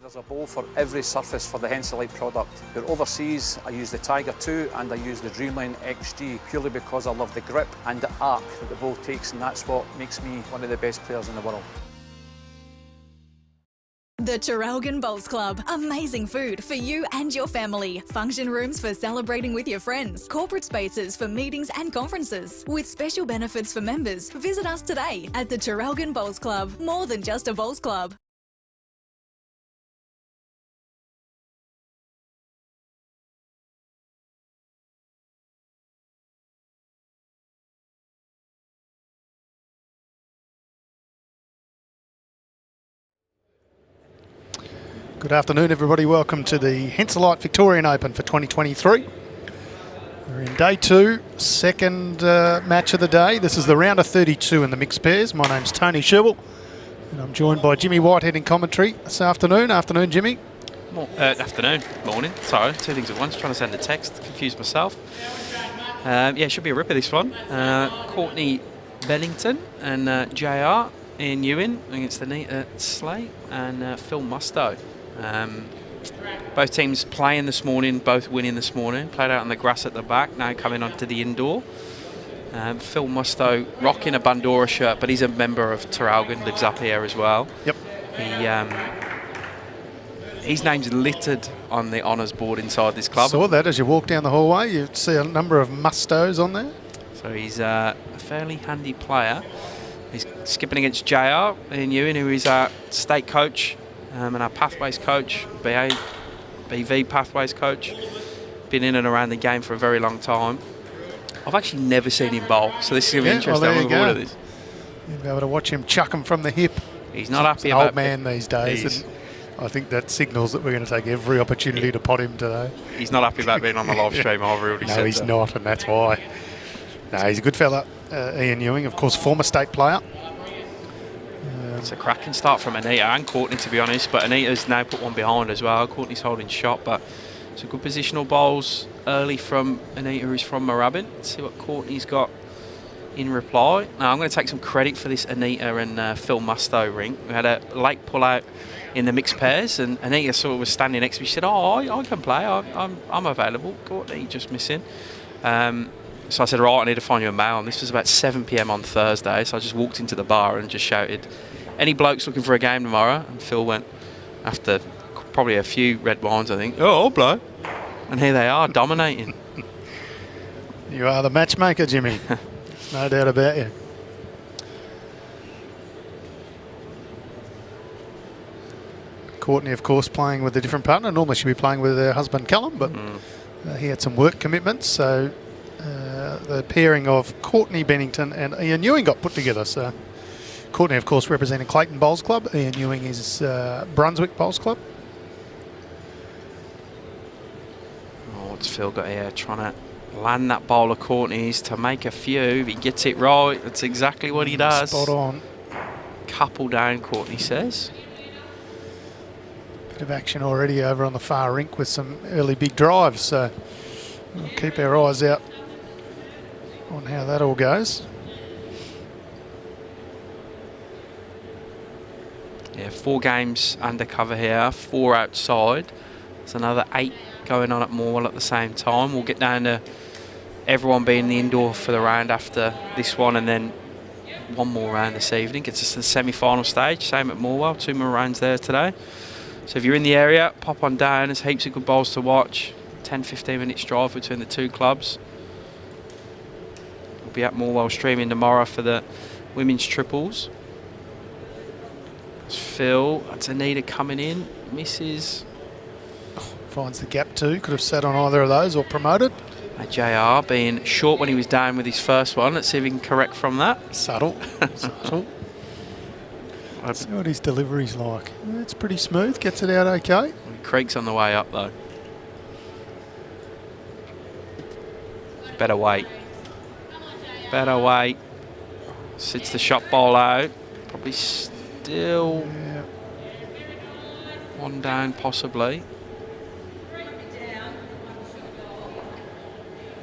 There's a bowl for every surface for the Henselite product. Here overseas, I use the Tiger 2 and I use the Dreamline XG purely because I love the grip and the arc that the bowl takes, and that's what makes me one of the best players in the world. The Traralgon Bowls Club. Amazing food for you and your family. Function rooms for celebrating with your friends. Corporate spaces for meetings and conferences. With special benefits for members. Visit us today at the Traralgon Bowls Club. More than just a bowls club. Good afternoon, everybody. Welcome to the Henselite Victorian Open for 2023. We're in day two, second match of the day. This is the round of 32 in the mixed pairs. My name's Tony Sherwill, and I'm joined by Jimmy Whitehead in commentary this afternoon. Afternoon, Jimmy. Afternoon, morning. Sorry, two things at once. Trying to send a text, confused myself. Yeah, it should be a ripper, this one. Courtney, Bennington, and JR in Ewing against Anita, Sleight, and Phil Mustoe. Both teams playing this morning, both winning this morning. Played out on the grass at the back, now coming onto the indoor. Phil Mustoe rocking a Bandora shirt, but he's a member of Traralgon, lives up here as well. Yep. His name's littered on the honours board inside this club. Saw that as you walk down the hallway. You see a number of Mustoes on there. So he's a fairly handy player. He's skipping against JR in Ewing, who is our state coach. And our Pathways coach, BV Pathways coach. Been in and around the game for a very long time. I've actually never seen him bowl, so this is going to be interesting. Well, there you go. This. You'll be able to watch him chuck him from the hip. He's not happy about about old man these days. And I think that signals that we're going to take every opportunity to pot him today. He's not happy about being on the live stream. I've already said no, he's not, and that's why. No, he's a good fella. Ian Ewing, of course, former state player. It's a cracking start from Anita and Courtney, to be honest, but Anita's now put one behind as well. Courtney's holding shot, but it's a good positional bowls early from Anita, who's from Mooama. Let's see what Courtney's got in reply. Now, I'm going to take some credit for this Anita and Phil Mustoe ring. We had a late pull-out in the mixed pairs, and Anita sort of was standing next to me. She said, "Oh, I can play. I'm available." Courtney just missing. So I said, "Right, I need to find you a male." And this was about 7 p.m. on Thursday, so I just walked into the bar and just shouted, "Any blokes looking for a game tomorrow?" And Phil went, after probably a few red wines, I think, "Oh, I'll blow." And here they are, dominating. You are the matchmaker, Jimmy. No doubt about you. Courtney, of course, playing with a different partner. Normally she'd be playing with her husband, Callum, but he had some work commitments, so the pairing of Courtney Bennington and Ian Ewing got put together. So Courtney, of course, representing Clayton Bowls Club. Ian Ewing is Brunswick Bowls Club. Oh, what's Phil got here? Trying to land that bowl of Courtney's to make a few. If he gets it right, that's exactly what he does. Spot on. Couple down, Courtney says. Bit of action already over on the far rink with some early big drives. So we'll keep our eyes out on how that all goes. Yeah, 4 games undercover here, 4 outside. There's another 8 going on at Moama at the same time. We'll get down to everyone being in the indoor for the round after this one, and then one more round this evening. Gets us to the semi-final stage. Same at Moama, 2 more rounds there today. So if you're in the area, pop on down. There's heaps of good bowls to watch. 10-15 minutes drive between the two clubs. We'll be at Moama streaming tomorrow for the women's triples. Phil, that's Anita coming in, misses. Finds the gap too, could have sat on either of those or promoted. JR being short when he was down with his first one. Let's see if we can correct from that. Subtle, subtle. See what his delivery's like. It's pretty smooth, gets it out okay. Creek's on the way up though. Better wait. Better wait. Sits the shot ball out. Probably still one down possibly.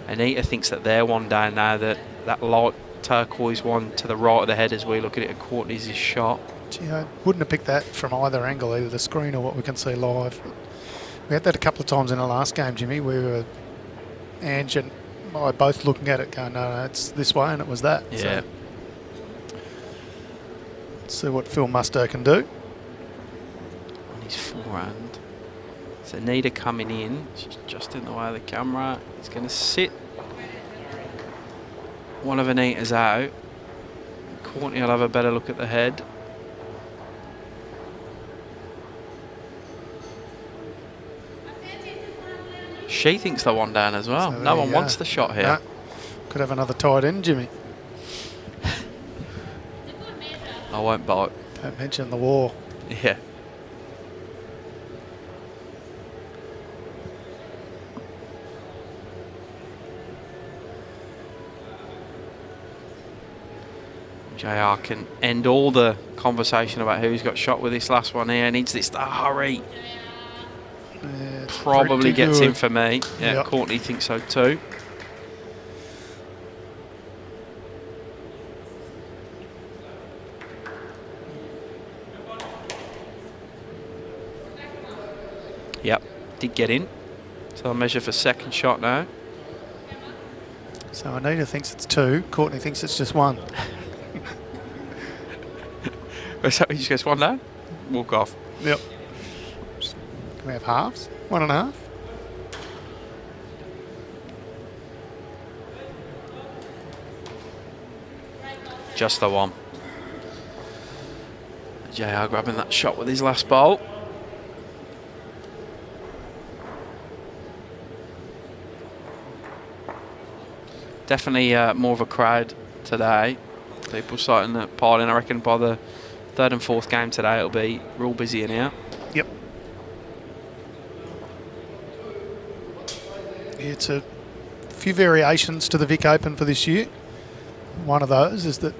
Anita thinks that they're one down now, that light turquoise one to the right of the head as we look at it, and Courtney's his shot. Gee, I wouldn't have picked that from either angle, either the screen or what we can see live. We had that a couple of times in the last game, Jimmy. We were, Ange and I both looking at it going, no, it's this way, and it was that. Yeah. So, let's see what Phil Mustoe can do. On his forehand. So Anita coming in. She's just in the way of the camera. He's going to sit. One of Anita's out. Courtney will have a better look at the head. She thinks the one down as well. So no one wants the shot here. No. Could have another tight end, Jimmy. I won't bite. Don't mention the war. Yeah. JR can end all the conversation about who's got shot with this last one here. Needs this to hurry. Yeah, Probably gets good. in for me. Yeah, Yep. Courtney thinks so too. Yep, did get in. So I'll measure for second shot now. So Anita thinks it's 2. Courtney thinks it's just 1. So he just goes 1 down, walk off. Yep. Can we have halves? 1.5? Just the one. JR grabbing that shot with his last bowl. Definitely more of a crowd today. People starting to pile in. I reckon by the 3rd and 4th game today it'll be real busy in here. Yep. It's a few variations to the Vic Open for this year. One of those is that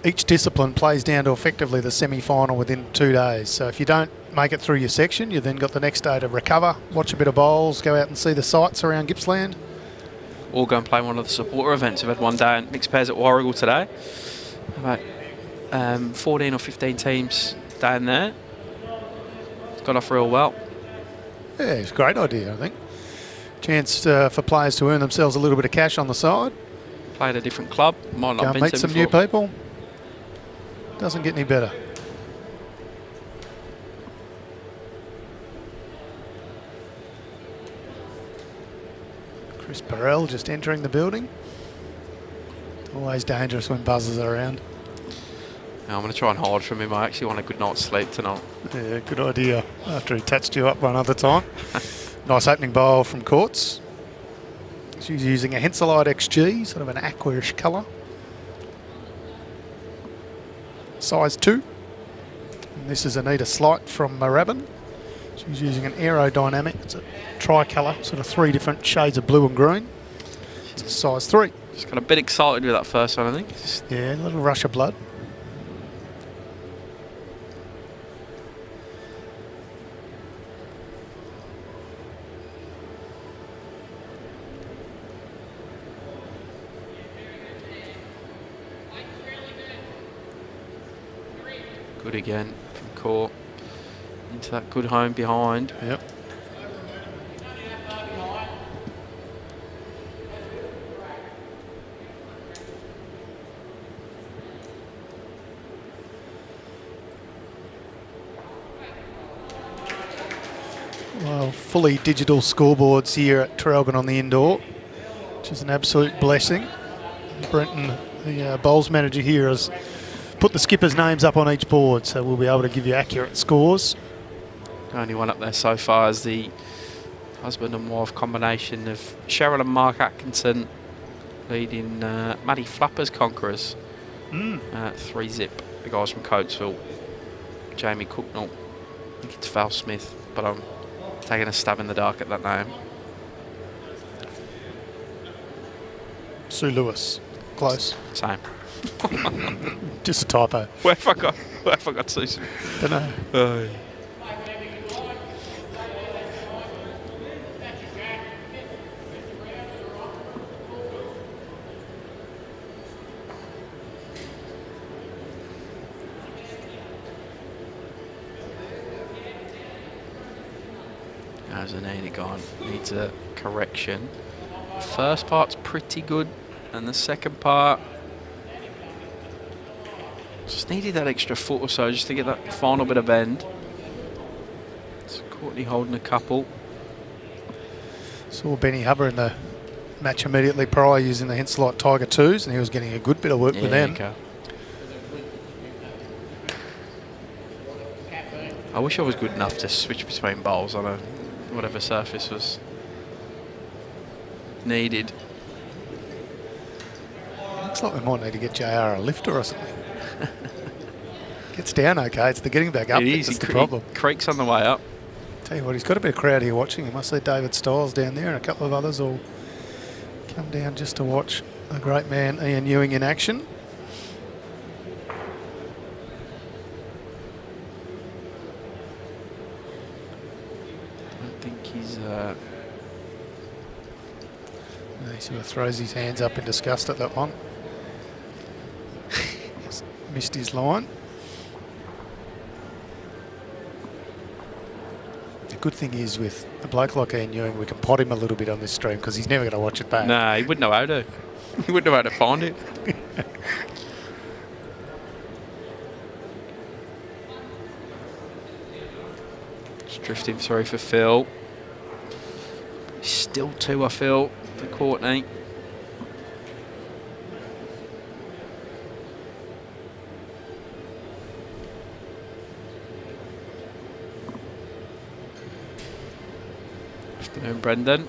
each discipline plays down to effectively the semi-final within 2 days. So if you don't make it through your section, you then got the next day to recover, watch a bit of bowls, go out and see the sights around Gippsland. Or go and play one of the supporter events. We've had one down mixed pairs at Warrigal today. About 14 or 15 teams down there. It's got off real well. Yeah, it's a great idea, I think. Chance for players to earn themselves a little bit of cash on the side. Play at a different club. Might not Go have and been meet to some before. new people. Doesn't get any better. Chris Burrell just entering the building. Always dangerous when buzzers are around. Yeah, I'm going to try and hide from him. I actually want a good night's sleep tonight. Yeah, good idea. After he touched you up one other time. Nice opening bowl from Courts. She's using a Henselite XG, sort of an aquarish colour. Size 2. And this is Anita Sleight from Moorabbin. She's using an aerodynamic. It's a tricolour, sort of 3 different shades of blue and green. It's a size 3. Just got a bit excited with that first one, I think. Just Yeah, a little rush of blood. good again from Court. Into that good home behind. Yep. Well, fully digital scoreboards here at Traralgon on the indoor, which is an absolute blessing. Brenton, the bowls manager here, has put the skippers' names up on each board, so we'll be able to give you accurate scores. Only one up there so far is the husband and wife combination of Sherwill and Mark Atkinson leading Maddie Flapper's Conquerors. 3-zip. The guys from Coatesville. Jamie Cooknell. I think it's Val Smith, but I'm taking a stab in the dark at that name. Sue Lewis, close. Same. Just a typo. Where have I got Susan? Don't know. How's Anita gone? Needs a correction. The first part's pretty good, and the second part just needed that extra foot or so just to get that final bit of bend. So Courtney holding a couple. Saw Benny Hubber in the match immediately prior using the Henselite Tiger 2s, and he was getting a good bit of work with them. Okay. I wish I was good enough to switch between bowls on a whatever surface was needed. Looks like we might need to get JR a lifter or something. Gets down okay, it's the getting back up that's the problem. He creaks on the way up. Tell you what, he's got a bit of crowd here watching him. I see David Stiles down there and a couple of others all come down just to watch the great man Ian Ewing in action. I don't think he's... He sort of throws his hands up in disgust at that one. Missed his line. The good thing is with a bloke like Ian Ewing, we can pot him a little bit on this stream because he's never going to watch it back. Nah, he wouldn't know how to. He wouldn't know how to find it. Just drifting through for Phil. Still 2, I feel, to Courtney. Afternoon, Brendan.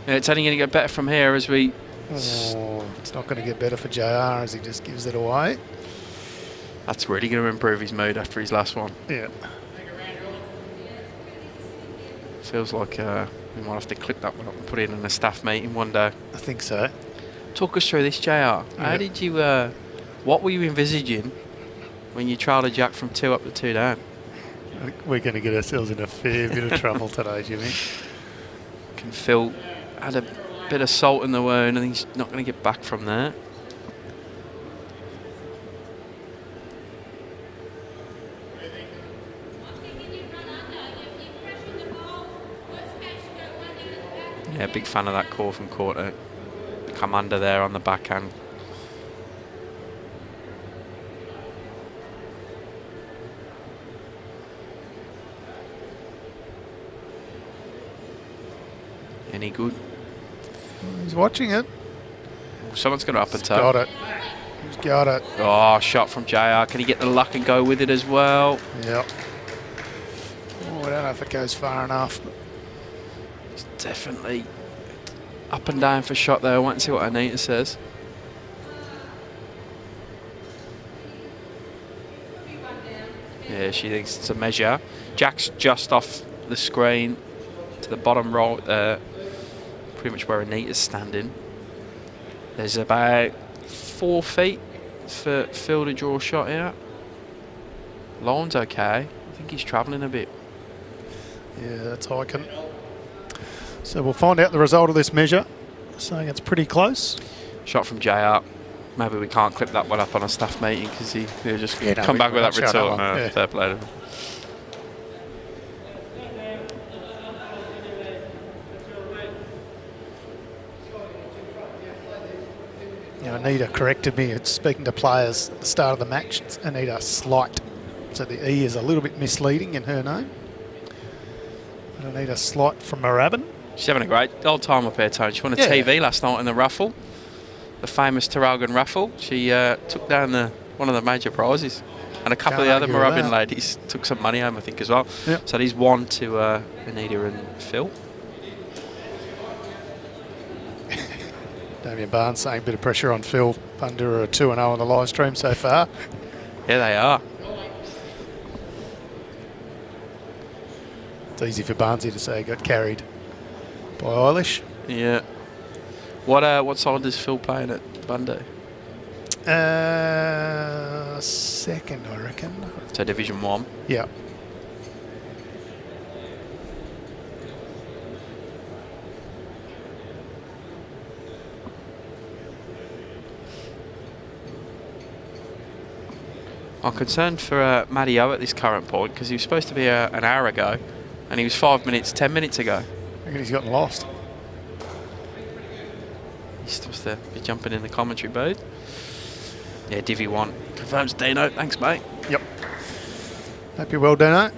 Yeah, it's only going to get better from here as we... Oh, it's not going to get better for JR as he just gives it away. That's really going to improve his mood after his last one. Yeah. Feels like we might have to clip that one up and put it in a staff meeting one day. I think so. Talk us through this, JR. How did you... what were you envisaging when you trialled a jack from 2 up to 2 down? I think we're going to get ourselves in a fair bit of trouble today, Jimmy. Can Phil add a bit of salt in the wound and he's not going to get back from there. Yeah, big fan of that call from Courtney. Come under there on the backhand. Any good? He's watching it. Someone's going to up and toe. Got it. He's got it. Oh, shot from JR. Can he get the luck and go with it as well? Yep. Oh, I don't know if it goes far enough. But it's definitely up and down for shot there. I want to see what Anita says. Yeah, she thinks it's a measure. Jack's just off the screen to the bottom right there. Pretty much where Anita's standing. There's about 4 feet for Phil to draw a shot here. Line's okay. I think he's travelling a bit. yeah, that's hiking. So we'll find out the result of this measure. Saying it's pretty close. Shot from JR. Maybe we can't clip that one up on a staff meeting because he'll just Yeah, no, come back with that won't show return. that one. Yeah. Fair play to him. You know, Anita corrected me. It's speaking to players at the start of the match. It's Anita Sleight. So the E is a little bit misleading in her name. But Anita Sleight from Mooama. She's having a great old time up here, Tony. She won a TV last night in the raffle, the famous Traralgon raffle. She took down one of the major prizes. And a couple of the other Mooama ladies took some money home, I think, as well. Yep. So these 1 to Anita and Phil. Damien Barnes saying a bit of pressure on Phil. Under a 2-0 on the live stream so far. Yeah, they are. It's easy for Barnesy to say he got carried by Eilish. Yeah. What side does Phil play in at Bundy? Second, I reckon. So Division 1? Yeah. I'm concerned for Matty O at this current point because he was supposed to be an hour ago And he was 5 minutes, 10 minutes ago. I reckon he's gotten lost. He's supposed to be jumping in the commentary booth. Yeah, Divvy 1 confirms Dino. Thanks, mate. Yep. Hope you're well, Dino.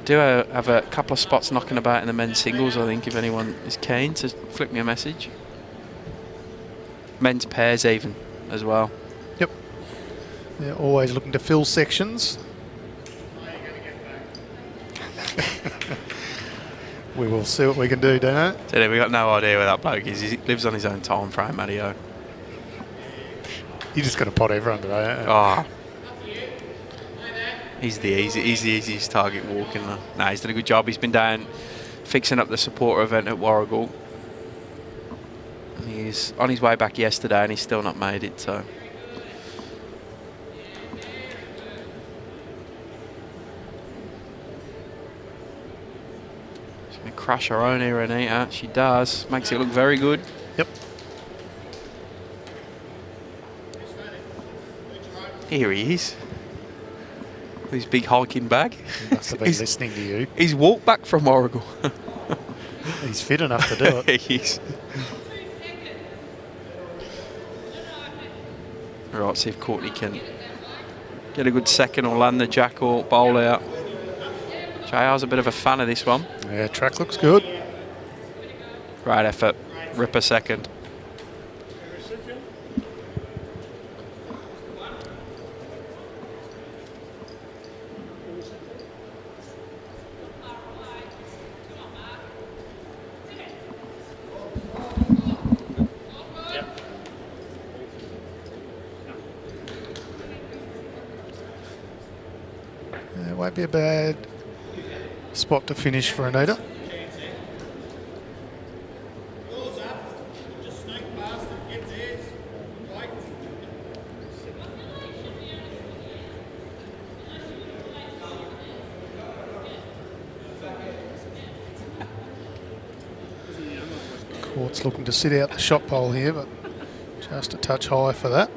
Do have a couple of spots knocking about in the men's singles, I think, if anyone is keen to flick me a message. Men's pairs even as well. Yep. They're always looking to fill sections. We will see what we can do, Dino. So we got no idea where that bloke is. He lives on his own time frame, Mario. You just got to pot everyone today. Oh. He's the easiest target walking. No, he's done a good job. He's been down fixing up the supporter event at Warrigal. He's on his way back yesterday and he's still not made it, so. She's going to crush her own here, Anita. She does. Makes it look very good. Yep. Here he is. His big hulking bag. He must have been listening to you. He's walked back from Warrigal. He's fit enough to do it. He is. Right, see if Courtney can get a good second or land the jack or bowl out. JR's a bit of a fan of this one. Yeah, track looks good. Great effort. Ripper second. Won't be a bad spot to finish for Anita. Court's looking to sit out the shot pole here, but just a touch high for that.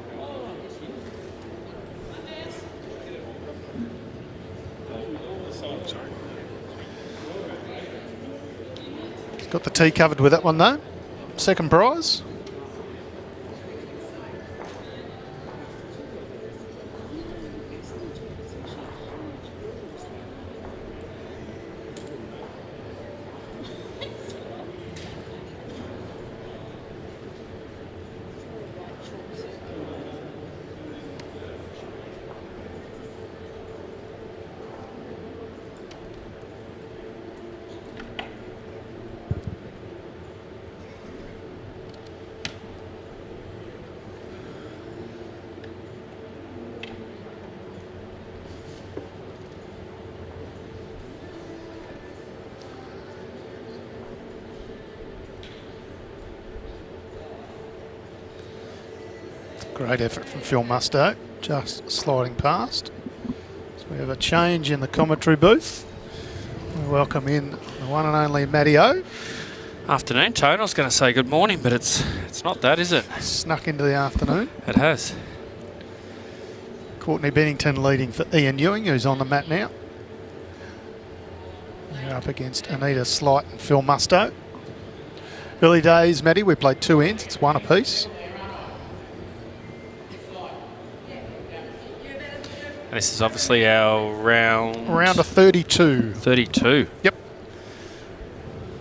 Got the tee covered with that one though. Second prize. Great effort from Phil Mustoe, just sliding past. So we have a change in the commentary booth. We welcome in the one and only Matteo. Afternoon, Tone. I was going to say good morning, but it's not that, is it? Snuck into the afternoon. It has. Courtney Bennington leading for Ian Ewing, who's on the mat now. They're up against Anita, Sleight and Phil Mustoe. Early days, Matty, we played 2 ends. It's 1 apiece. And this is obviously our round... Round of 32. 32. Yep.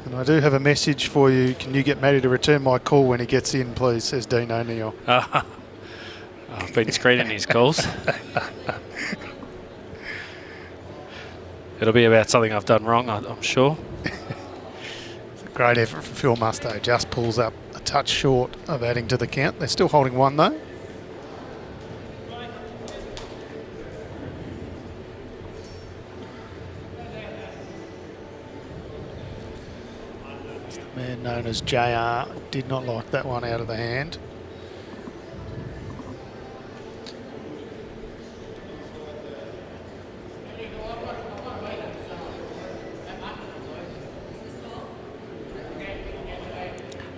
And I do have a message for you. Can you get Matty to return my call when he gets in, please, says Dean O'Neill. I've been screening his calls. It'll be about something I've done wrong, I'm sure. It's a great effort from Phil Mustoe. Just pulls up a touch short of adding to the count. They're still holding 1 though. Man known as JR did not like that one out of the hand.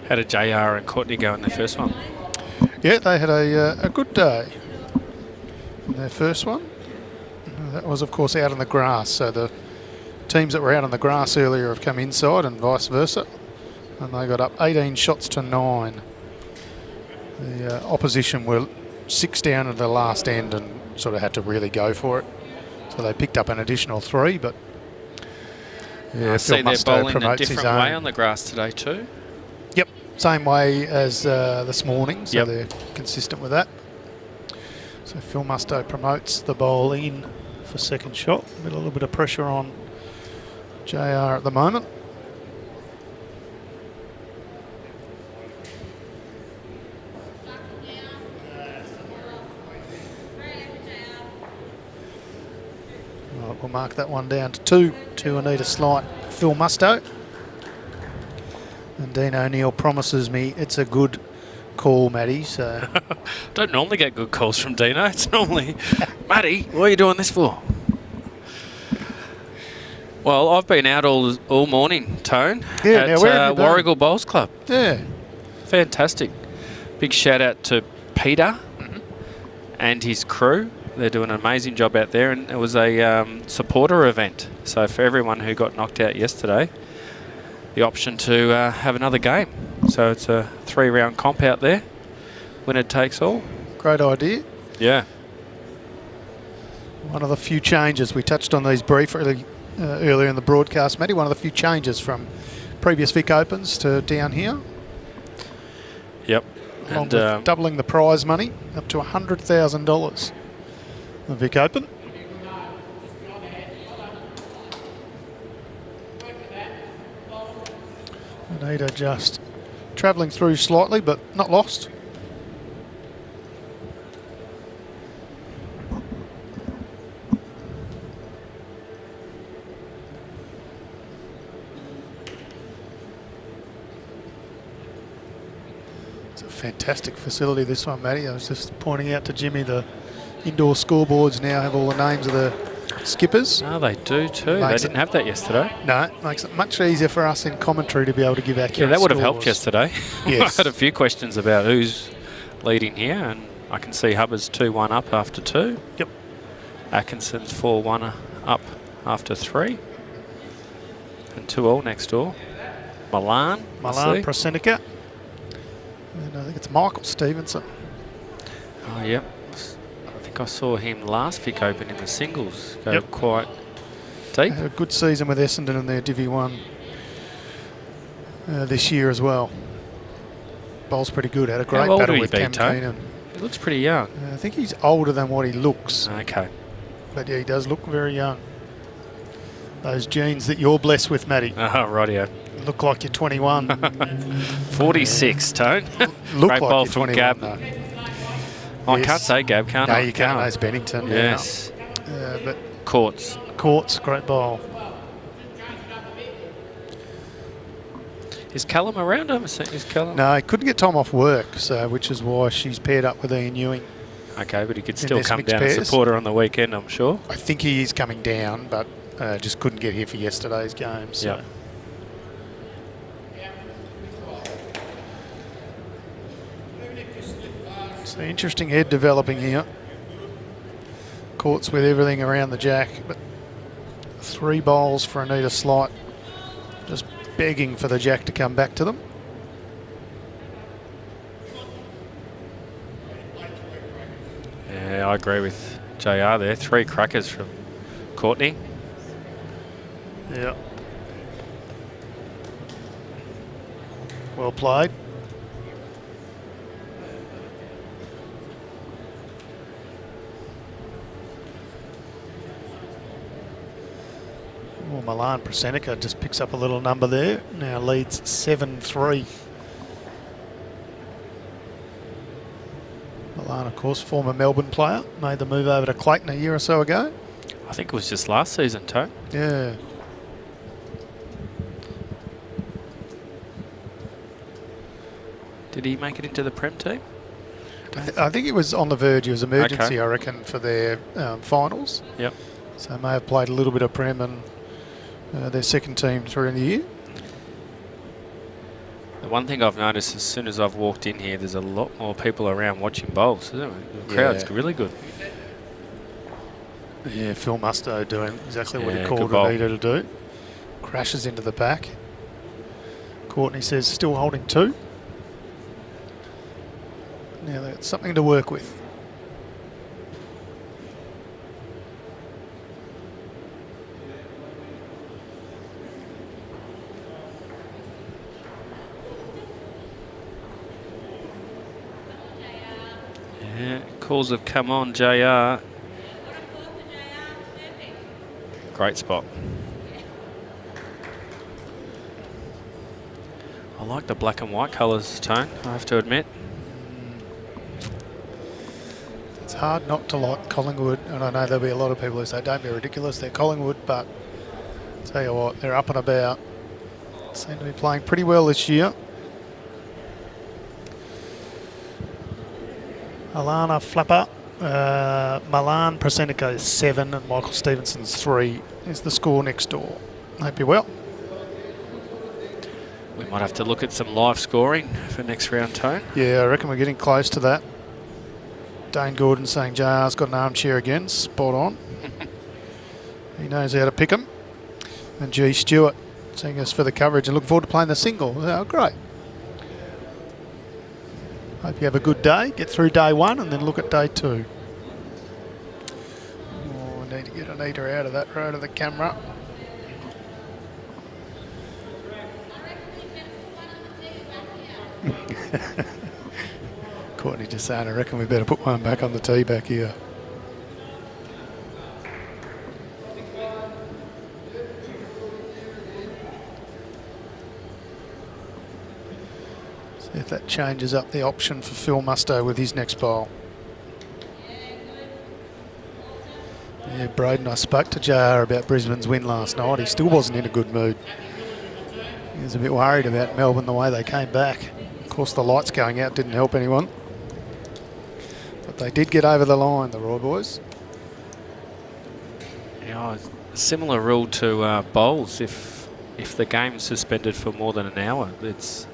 How did JR and Courtney go in the first one? Yeah, they had a good day. in their first one. That was, of course, out on the grass. So the teams that were out on the grass earlier have come inside and vice versa. And they got up 18 shots to 9. The opposition were 6 down at the last end and sort of had to really go for it. So they picked up an additional 3, but I see they're bowling a different way on the grass today too. Yep, same way as this morning, so they're consistent with that. So Phil Mustoe promotes the bowl in for second shot. A little bit of pressure on JR at the moment. Right, we'll mark that one down to 2 to Anita Sleight, Phil Mustoe. And Dean O'Neill promises me it's a good call, Matty. So don't normally get good calls from Dino. It's normally, Matty, what are you doing this for? Well, I've been out all morning, Tone, at Warragul Bowls Club. Yeah. Fantastic. Big shout out to Peter and his crew. They're doing an amazing job out there, and it was a supporter event. So for everyone who got knocked out yesterday, the option to have another game. So it's a 3-round comp out there. Winner takes all. Great idea. Yeah. One of the few changes, we touched on these briefly earlier in the broadcast, Matty, one of the few changes from previous Vic Opens to down here. Yep. Along with doubling the prize money up to $100,000. The Vic Open. Anita just travelling through slightly, but not lost. It's a fantastic facility, this one, Matty. I was just pointing out to Jimmy the indoor scoreboards now have all the names of the skippers. Oh, they do too. They didn't have that yesterday. No, it makes it much easier for us in commentary to be able to give accurate Yeah, that would have scores. helped yesterday. Yes. I had a few questions about who's leading here, and I can see Hubbard's 2-1 up after 2. Yep. Atkinson's 4-1 up after 3. And 2-all next door. Milan, Prosenica. And I think it's Michael Stevenson. Oh, yep. I think I saw him last Vic Open in the singles go quite deep. Had a good season with Essendon in their Divi 1 this year as well. Bowl's pretty good. Had a great battle with Cam Keenan. He looks pretty young. I think he's older than what he looks. Okay. But yeah, he does look very young. Those genes that you're blessed with, Matty. Oh, rightio. Look like you're 21. 46, Tone. Look Great like bowl you're from 21, Gab. though. I can't say Gab, can't I? No, you can't. That's Bennington. Yes. But Courts, great bowl. Is Callum around? I haven't seen his Callum. No, he couldn't get time off work, so which is why she's paired up with Ian Ewing. Okay, but he could still come down and support her on the weekend, I'm sure. I think he is coming down, but just couldn't get here for yesterday's game. So. Yep. So interesting head developing here. Courts with everything around the jack, but 3 bowls for Anita Sleight. Just begging for the jack to come back to them. Yeah, I agree with JR there. 3 crackers from Courtney. Yeah. Well played. Well, Milan Prosenica just picks up a little number there. Now leads 7-3. Milan, of course, former Melbourne player. Made the move over to Clayton a year or so ago. I think it was just last season, Tone. Yeah. Did he make it into the Prem team? I think it was on the verge. It was emergency, I reckon, for their finals. Yep. So may have played a little bit of Prem and their second team through in the year. The one thing I've noticed as soon as I've walked in here, there's a lot more people around watching bowls, isn't there? The crowd's really good. Yeah, Phil Mustoe doing exactly what he Yeah, called good ball. Anita to do. Crashes into the back. Courtney says still holding 2. Now they've got something to work with. Yeah, calls have come on, JR. Great spot. I like the black and white colours, Tone, I have to admit. It's hard not to like Collingwood, and I know there'll be a lot of people who say, don't be ridiculous, they're Collingwood, but I'll tell you what, they're up and about. Seem to be playing pretty well this year. Alana Flapper, Milan Prosenico 7 and Michael Stevenson's 3 is the score next door. Hope you're well. We might have to look at some live scoring for next round, Tone. Yeah, I reckon we're getting close to that. Dane Gordon saying JR's got an armchair again, spot on. He knows how to pick them. And G. Stewart seeing us for the coverage and looking forward to playing the single. Oh, great. Hope you have a good day. Get through day 1 and then look at day 2. Oh, I need to get Anita out of that road of the camera. Courtney just saying, I reckon we better put one back on the tee back here. See if that changes up the option for Phil Mustoe with his next bowl. Yeah, Braden, I spoke to JR about Brisbane's win last night. He still wasn't in a good mood. He was a bit worried about Melbourne, the way they came back. Of course, the lights going out didn't help anyone. But they did get over the line, the Roy boys. Yeah, similar rule to bowls. If the game's suspended for more than an hour, that's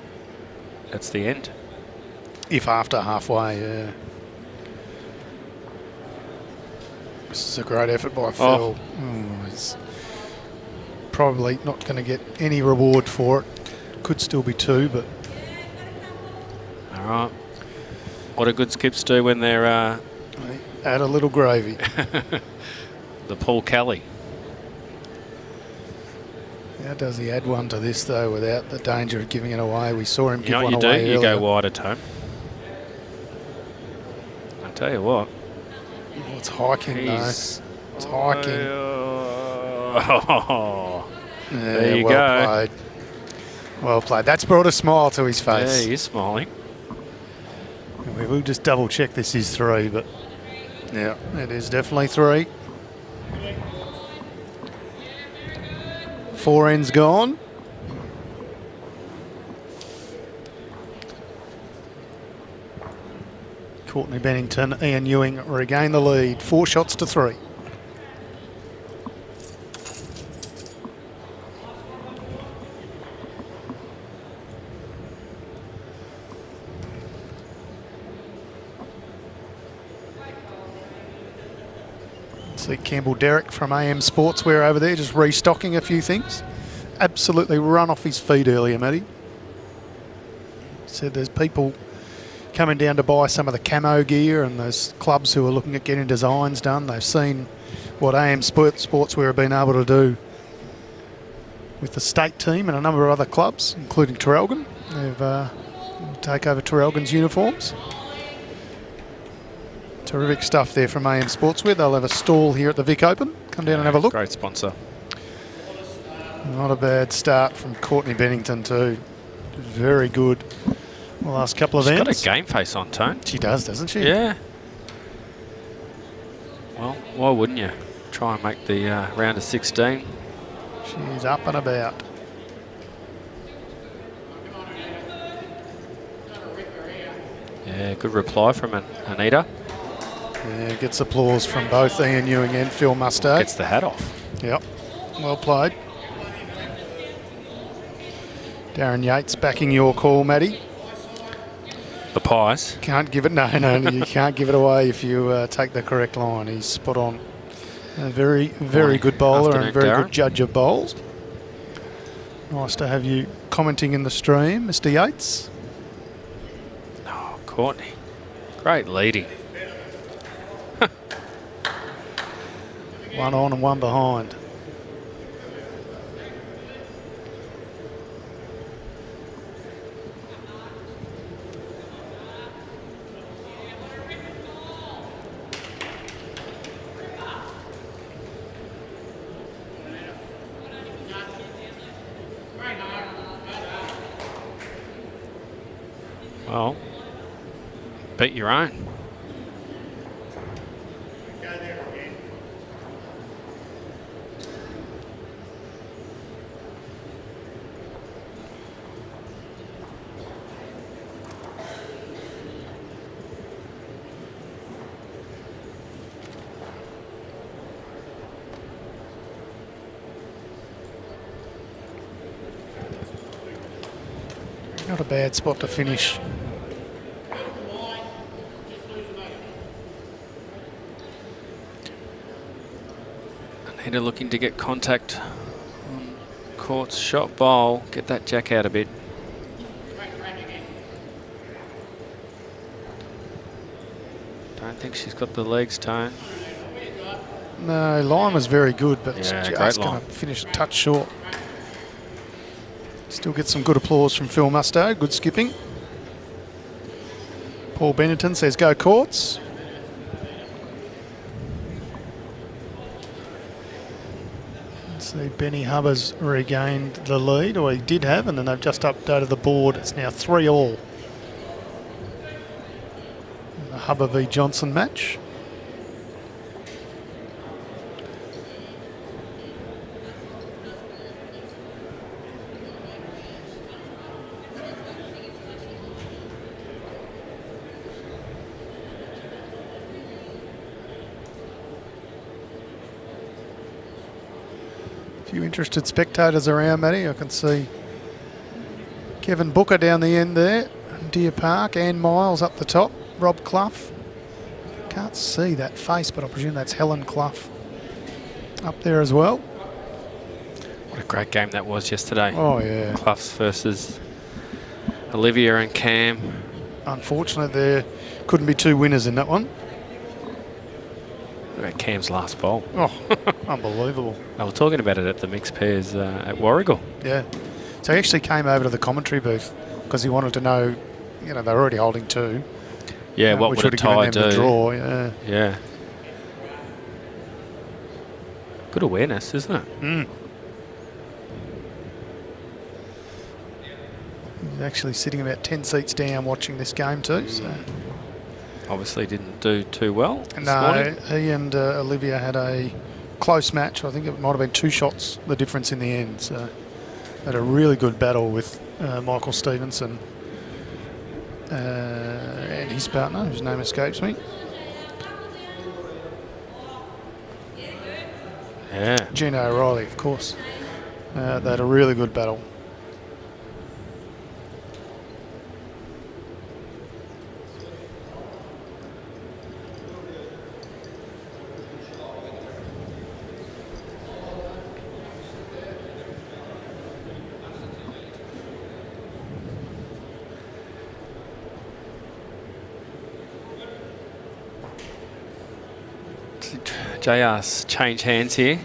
the end. If after halfway, yeah. This is a great effort by Phil. He's probably not going to get any reward for it. Could still be 2, but... All right. What do good skips do when they're... add a little gravy. The Paul Kelly. How does he add one to this, though, without the danger of giving it away? We saw him give one away. You know what you do? You earlier. go wide at home. I tell you what. Oh, it's hiking, though. It's hiking. Yeah, there you well go. Played. Well played. That's brought a smile to his face. Yeah, he's smiling. We will just double check this is 3, but yeah, it is definitely 3. 4 ends gone. Courtney Bennington, Ian Ewing regain the lead. 4 shots to 3. See Campbell Derrick from AM Sportswear over there just restocking a few things. Absolutely run off his feet earlier, Matty. Said there's people coming down to buy some of the camo gear, and there's clubs who are looking at getting designs done. They've seen what AM Sportswear have been able to do with the state team and a number of other clubs, including Traralgon. They've take over Traralgon's uniforms. Terrific stuff there from AM Sportswear. They'll have a stall here at the Vic Open. Come down and have a look. Great sponsor. Not a bad start from Courtney Bennington too. Very good the last couple of ends. She's got a game face on, Tone. She does, doesn't she? Yeah. Well, why wouldn't you? Try and make the round of 16. She's up and about. Yeah, good reply from Anita. Yeah, gets applause from both Ian Ewing and Phil Mustoe. Gets the hat off. Yep, well played. Darren Yates backing your call, Matty. The pies. Can't give it, no, you can't give it away if you take the correct line. He's spot on. A very, very good bowler and very Darren. good judge of bowls. Nice to have you commenting in the stream, Mr. Yates. Oh, Courtney. Great leading. One on and one behind. Well, beat your own. Not a bad spot to finish. Anita looking to get contact on Court's shot bowl. Get that jack out a bit. Don't think she's got the legs, Tone. No, line was very good, but it's Yeah, just great going line. to finish a touch short. Still get some good applause from Phil Mustoe. Good skipping. Paul Bennington says, go Courts. See, Benny Hubber's regained the lead, or he did have, and then they've just updated the board. It's now 3-all. The Hubber v Johnson match. Few interested spectators around, Matty. I can see Kevin Booker down the end there, Deer Park, and Miles up the top, Rob Clough. Can't see that face, but I presume that's Helen Clough up there as well. What a great game that was yesterday. Oh, yeah. Cloughs versus Olivia and Cam. Unfortunately, there couldn't be two winners in that one. Look at Cam's last bowl. Oh, unbelievable. I was talking about it at the mixed pairs at Warragul. Yeah. So he actually came over to the commentary booth because he wanted to know, you know, they're already holding two. Yeah, what which would a have given tie them do? the draw, yeah. Yeah. Good awareness, isn't it? Mm. He's actually sitting about 10 seats down watching this game too. So. Obviously didn't do too well this No, morning. he and Olivia had a close match. I think it might have been 2 shots the difference in the end. So had a really good battle with Michael Stevenson and his partner, whose name escapes me. Yeah. Gina O'Reilly, of course. They had a really good battle. JR's change hands here.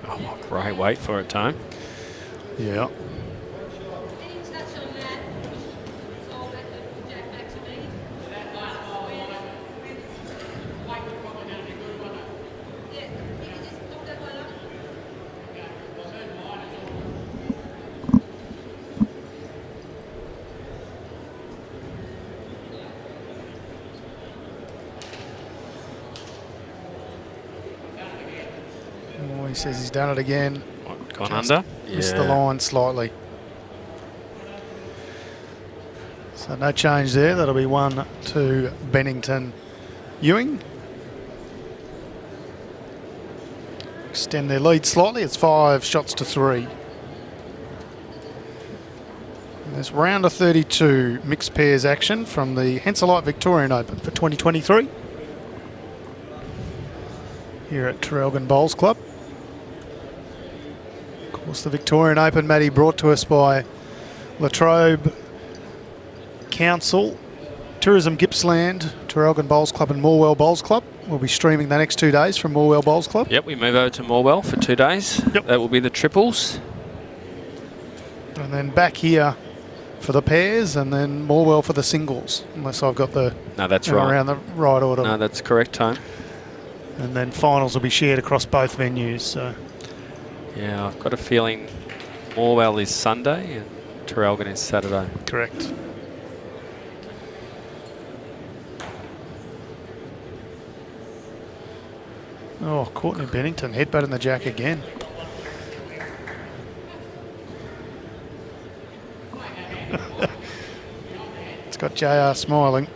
Oh, great wait for it, Tone. Yeah. Oh, he says he's done it again. What, gone Just under? missed the line slightly. So no change there. That'll be 1 to Bennington, Ewing. Extend their lead slightly. It's 5 shots to 3. And there's round of 32 mixed pairs action from the Henselite Victorian Open for 2023 here at Traralgon Bowls Club. Of course, the Victorian Open, Matty, brought to us by Latrobe Council, Tourism Gippsland, Traralgon Bowls Club and Morwell Bowls Club. We'll be streaming the next 2 days from Morwell Bowls Club. Yep, we move over to Morwell for 2 days. Yep. That will be the triples. And then back here for the pairs, and then Morwell for the singles, unless I've got the No, that's right. around the right order. No, that's correct, Tone. And then finals will be shared across both venues. So Yeah, I've got a feeling Morwell is Sunday and Traralgon is Saturday. correct. Oh, Courtney Bennington headbutting the jack again. It's got JR smiling.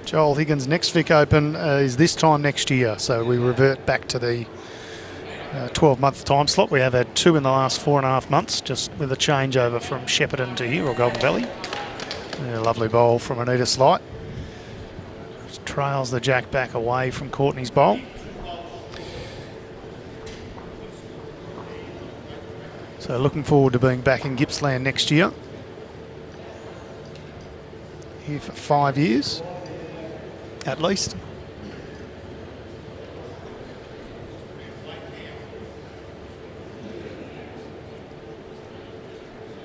Joel Higgins' next Vic Open is this time next year, so we revert back to the 12-month time slot. We have had 2 in the last 4.5 months, just with a changeover from Shepparton to here, or Golden Valley. A lovely bowl from Anita Sleight. Trails the jack back away from Courtney's bowl. So looking forward to being back in Gippsland next year. Here for 5 years, at least.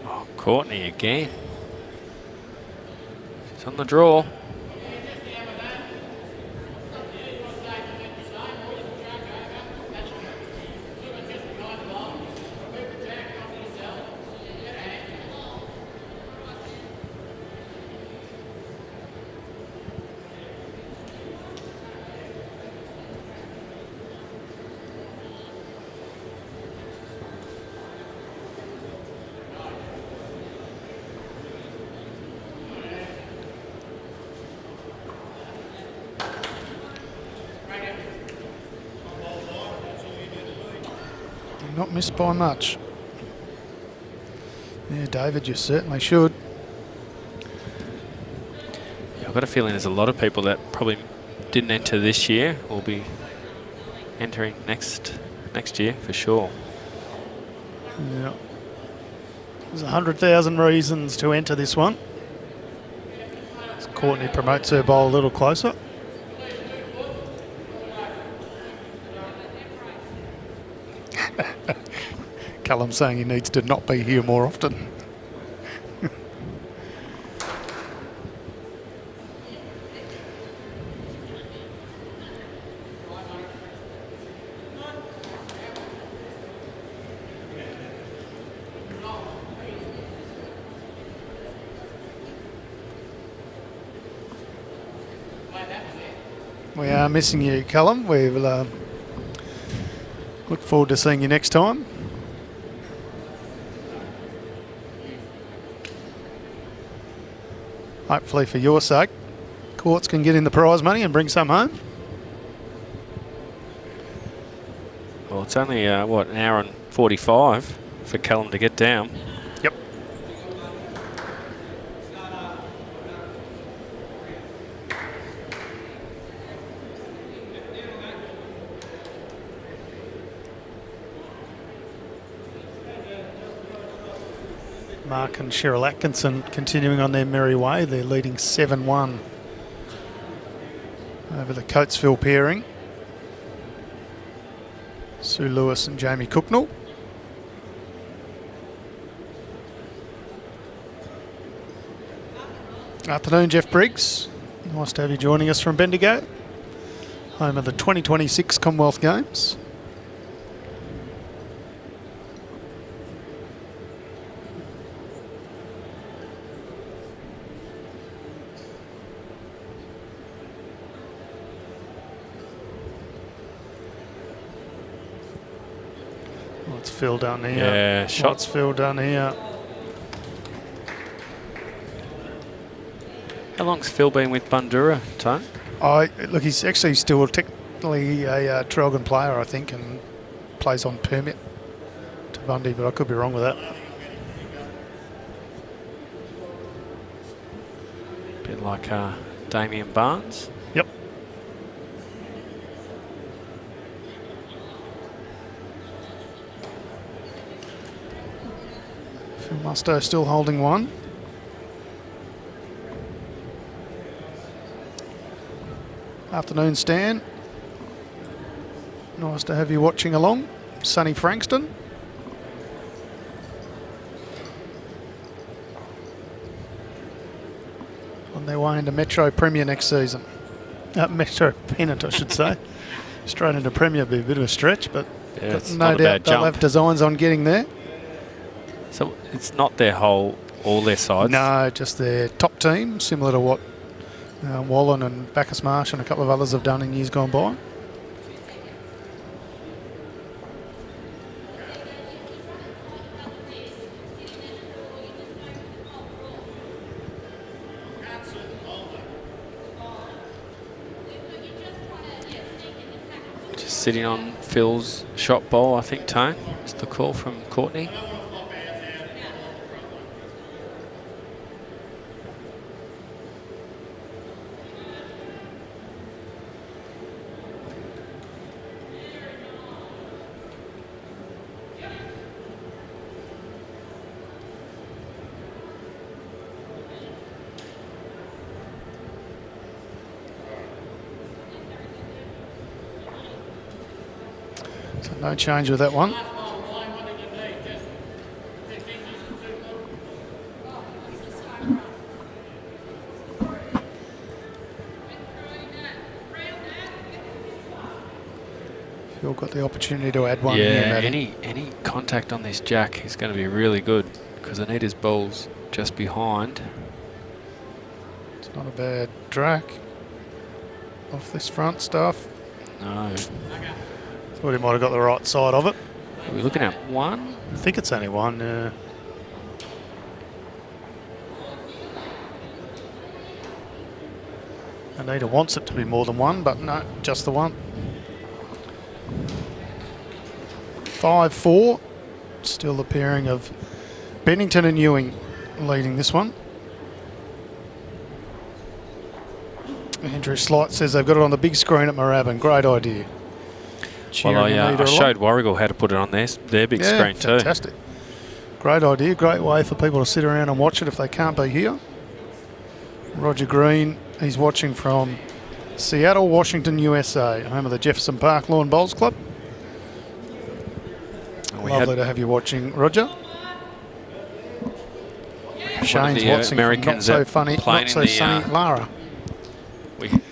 Oh, Courtney again. She's on the draw. Not missed by much. Yeah, David, you certainly should. Yeah, I've got a feeling there's a lot of people that probably didn't enter this year will be entering next year for sure. Yeah. There's 100,000 reasons to enter this one. As Courtney promotes her bowl a little closer. Callum saying he needs to not be here more often. We are missing you, Callum. We will look forward to seeing you next time. Hopefully for your sake, Courts can get in the prize money and bring some home. Well, it's only, what, an hour and 45 for Callum to get down. Yep. Mark and Cheryl Atkinson continuing on their merry way. They're leading 7-1 over the Coatesville pairing. Sue Lewis and Jamie Cooknell. Afternoon, Jeff Briggs. Nice to have you joining us from Bendigo, home of the 2026 Commonwealth Games. What's Phil done here? Yeah, What's shots. Phil done here? How long's Phil been with Bundoora, Tone? Look, he's actually still technically a Traralgon player, I think, and plays on permit to Bundy, but I could be wrong with that. Bit like Damien Barnes. Yep. Phil Mustoe still holding one. Afternoon, Stan. Nice to have you watching along. Sunny Frankston. On their way into Metro Premier next season. Metro Pennant, I should say. Straight into Premier would be a bit of a stretch, but Yeah, it's no not a doubt bad they'll jump. have designs on getting there. So it's not their all their sides. No, just their top team, similar to what Wallen and Bacchus Marsh and a couple of others have done in years gone by. Just sitting on Phil's shot ball, I think, Tone. It's the call from Courtney. So no change with that one. Phil got the opportunity to add one. Yeah, here, any contact on this jack is going to be really good because Anita's ball's just behind. It's not a bad track off this front stuff. No. Thought he might have got the right side of it. Are we looking at one? I think it's only one. Anita wants it to be more than one, but no, just the one. 5-4. Still the pairing of Bennington and Ewing leading this one. Andrew Sleight says they've got it on the big screen at Moorabbin. Great idea. Well, I Anita a lot. showed Warrigal how to put it on their big screen too. Fantastic. Great idea. Great way for people to sit around and watch it if they can't be here. Roger Green, he's watching from Seattle, Washington, USA, home of the Jefferson Park Lawn Bowls Club. Lovely to have you watching, Roger. Shane's watching from Not So Funny, Not So Sunny, Lara.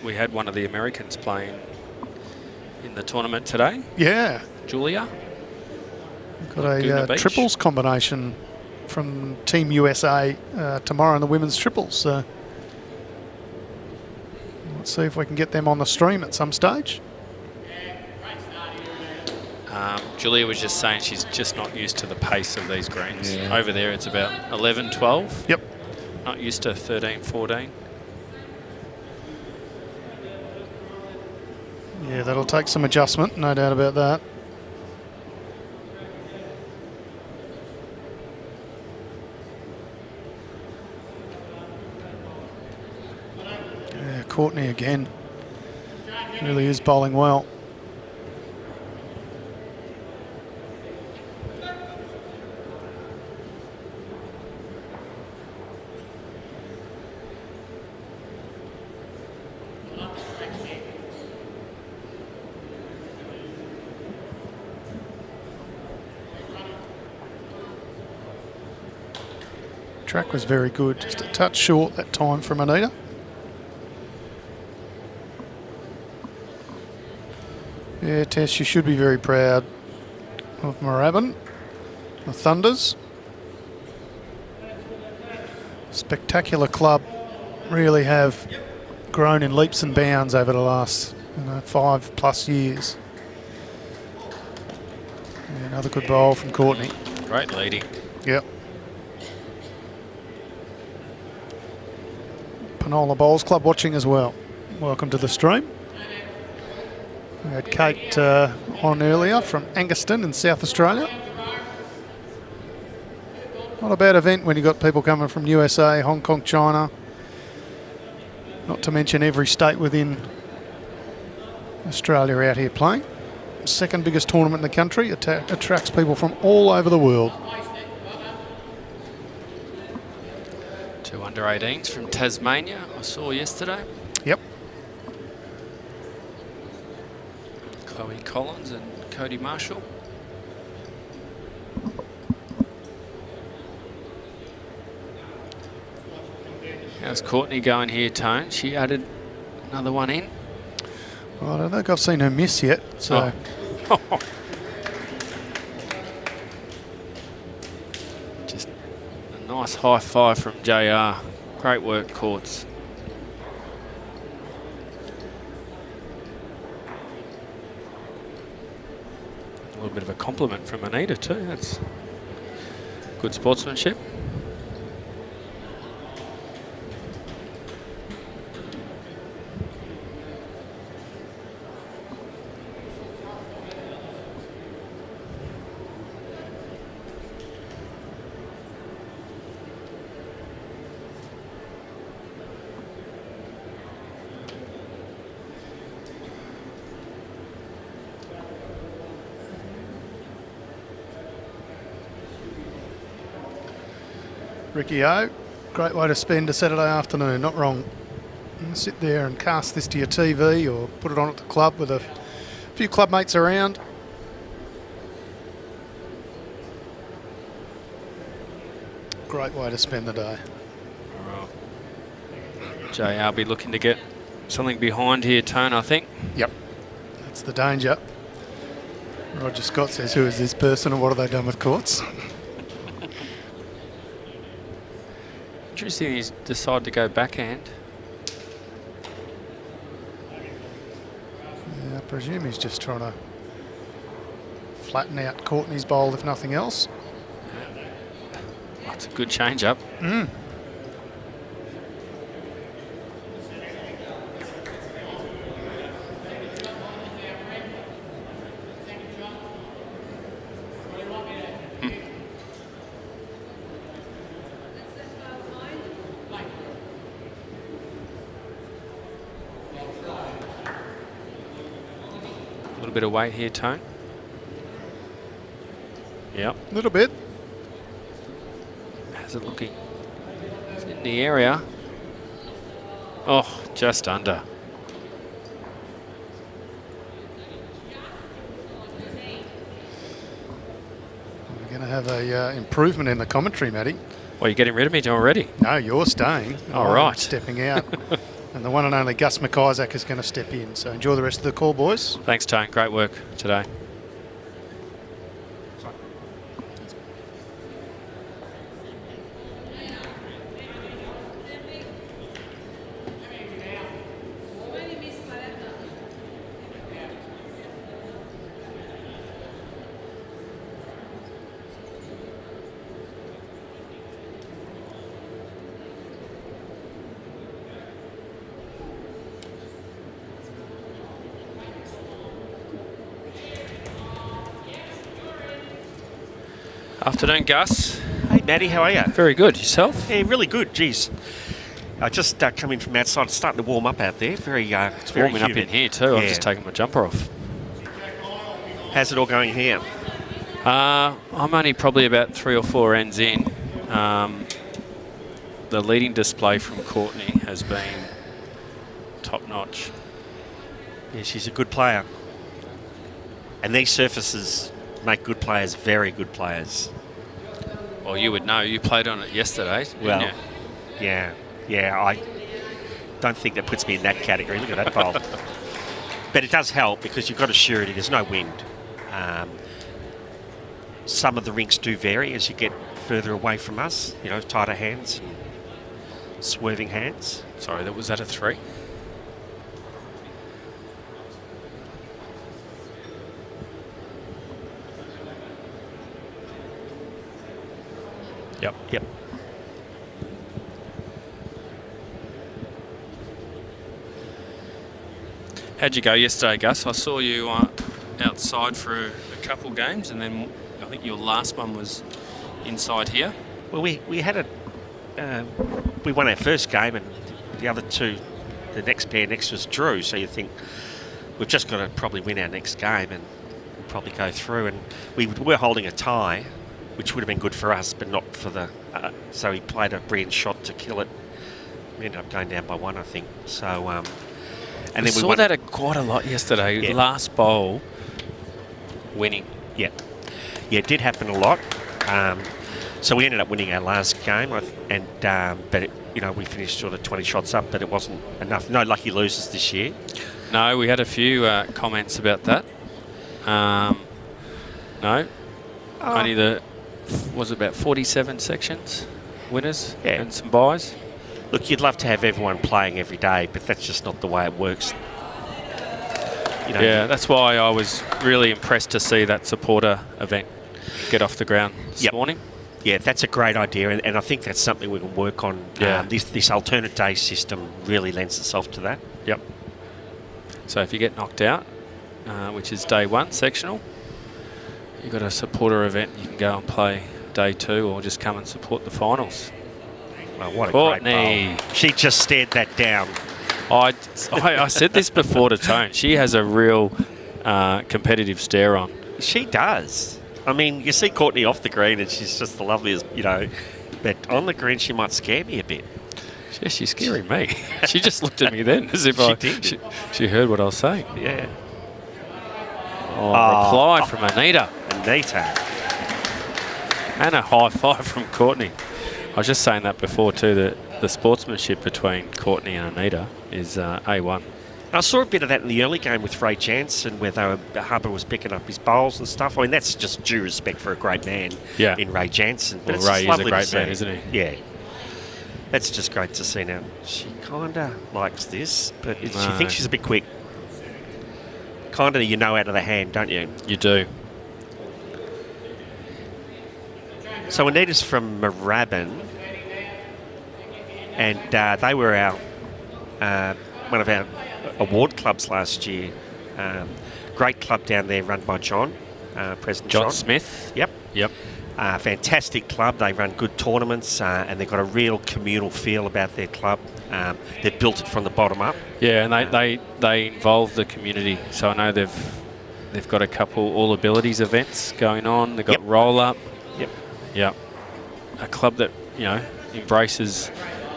We had one of the Americans playing in the tournament today. Yeah. Julia. Got a triples combination from Team USA tomorrow in the women's triples. So let's see if we can get them on the stream at some stage. Julia was just saying she's just not used to the pace of these greens. Yeah. Over there it's about 11, 12. Yep. Not used to 13, 14. Yeah, that'll take some adjustment, no doubt about that. Yeah, Courtney again. Really is bowling well. Track was very good, just a touch short that time from Anita. Yeah, Tess, you should be very proud of Moorabbin, the Thunders. Spectacular club, really have grown in leaps and bounds over the last 5+ years. Yeah, another good bowl from Courtney. Great leading. Yep. Penola Bowls Club watching as well. Welcome to the stream. We had Kate on earlier from Anguston in South Australia. Not a bad event when you got people coming from USA, Hong Kong, China. Not to mention every state within Australia out here playing. Second biggest tournament in the country. Attracts people from all over the world. 2 under-18s from Tasmania, I saw yesterday. Yep. Chloe Collins and Cody Marshall. How's Courtney going here, Tone? She added another one in. Well, I don't think I've seen her miss yet, so... Oh. Just a nice high five from JR. Great work, Courts. A little bit of a compliment from Anita too. That's good sportsmanship. Ricky O, great way to spend a Saturday afternoon, not wrong. You can sit there and cast this to your TV or put it on at the club with a few club mates around. Great way to spend the day. JR be looking to get something behind here, Tone, I think. Yep, that's the danger. Roger Scott says, who is this person and what have they done with Courts? Interesting he's decided to go backhand. Yeah, I presume he's just trying to flatten out Courtney's bowl, if nothing else. That's a good change up. Mm. Bit of weight here, Tone. Yep. A little bit. How's it looking? It's in the area. Oh, just under. We're going to have a improvement in the commentary, Matty. Well, you're getting rid of me already? No, you're staying. All right. Stepping out. And the one and only Gus McIsaac is going to step in. So enjoy the rest of the call, boys. Thanks, Tone. Great work today. Afternoon, Gus. Hey, Matty, how are you? Very good. Yourself? Yeah, really good. Geez, I just come in from outside. It's starting to warm up out there. It's very warming up humid. in here too. Yeah. I've just taken my jumper off. How's it all going here? I'm only probably about 3 or 4 ends in. The leading display from Courtney has been top notch. Yeah, she's a good player. And these surfaces make good players very good players. Well, you would know. You played on it yesterday, didn't Well, you? yeah. I don't think that puts me in that category. Look at that bowl. But it does help because you've got a surety. There's no wind. Some of the rinks do vary as you get further away from us. You know, tighter hands and swerving hands. Sorry, was that a 3? Yep. Yep. How'd you go yesterday, Gus? I saw you outside for a couple games, and then I think your last one was inside here. Well, we had we won our first game, and the other two, the next pair next was drew. So you think we've just got to probably win our next game and we'll probably go through. And we were holding a tie, which would have been good for us, but not for the. So he played a brilliant shot to kill it. We ended up going down by 1, I think. So. And we then saw that quite a lot yesterday. Yeah. Last bowl, winning. Yeah, it did happen a lot. So we ended up winning our last game, and but it, we finished sort of 20 shots up, but it wasn't enough. No lucky losers this year. No, we had a few comments about that. No, only was it about 47 sections winners and some buys. Look, you'd love to have everyone playing every day, but that's just not the way it works. Yeah, that's why I was really impressed to see that supporter event get off the ground this morning. Yeah, that's a great idea, and I think that's something we can work on. Yeah. This alternate day system really lends itself to that. Yep. So if you get knocked out, which is day 1, sectional, you've got a supporter event, you can go and play day 2 or just come and support the finals. Oh, what a Courtney. great bowl. She just stared that down. I said this before to Tone. She has a real competitive stare on. She does. I mean, you see Courtney off the green and she's just the loveliest, but on the green she might scare me a bit. Yeah, she's scaring me. She just looked at me then as if she heard what I was saying. Yeah. Reply from Anita. Anita. And a high five from Courtney. I was just saying that before too, that the sportsmanship between Courtney and Anita is A1. I saw a bit of that in the early game with Ray Jansen, where Harper was picking up his bowls and stuff. I mean, that's just due respect for a great man in Ray Jansen. But well, Ray is a great man, isn't he? Yeah. That's just great to see now. She kind of likes this, but she thinks she's a bit quick. Kind of out of the hand, don't you? You do. So Anita's from Moorabbin, and they were one of our award clubs last year. Great club down there run by President John Smith. Yep. Yep. Fantastic club. They run good tournaments and they've got a real communal feel about their club. They've built it from the bottom up. Yeah, and they involve the community. So I know they've got a couple All Abilities events going on. They've got Roll Up. Yep. Yep. A club that, embraces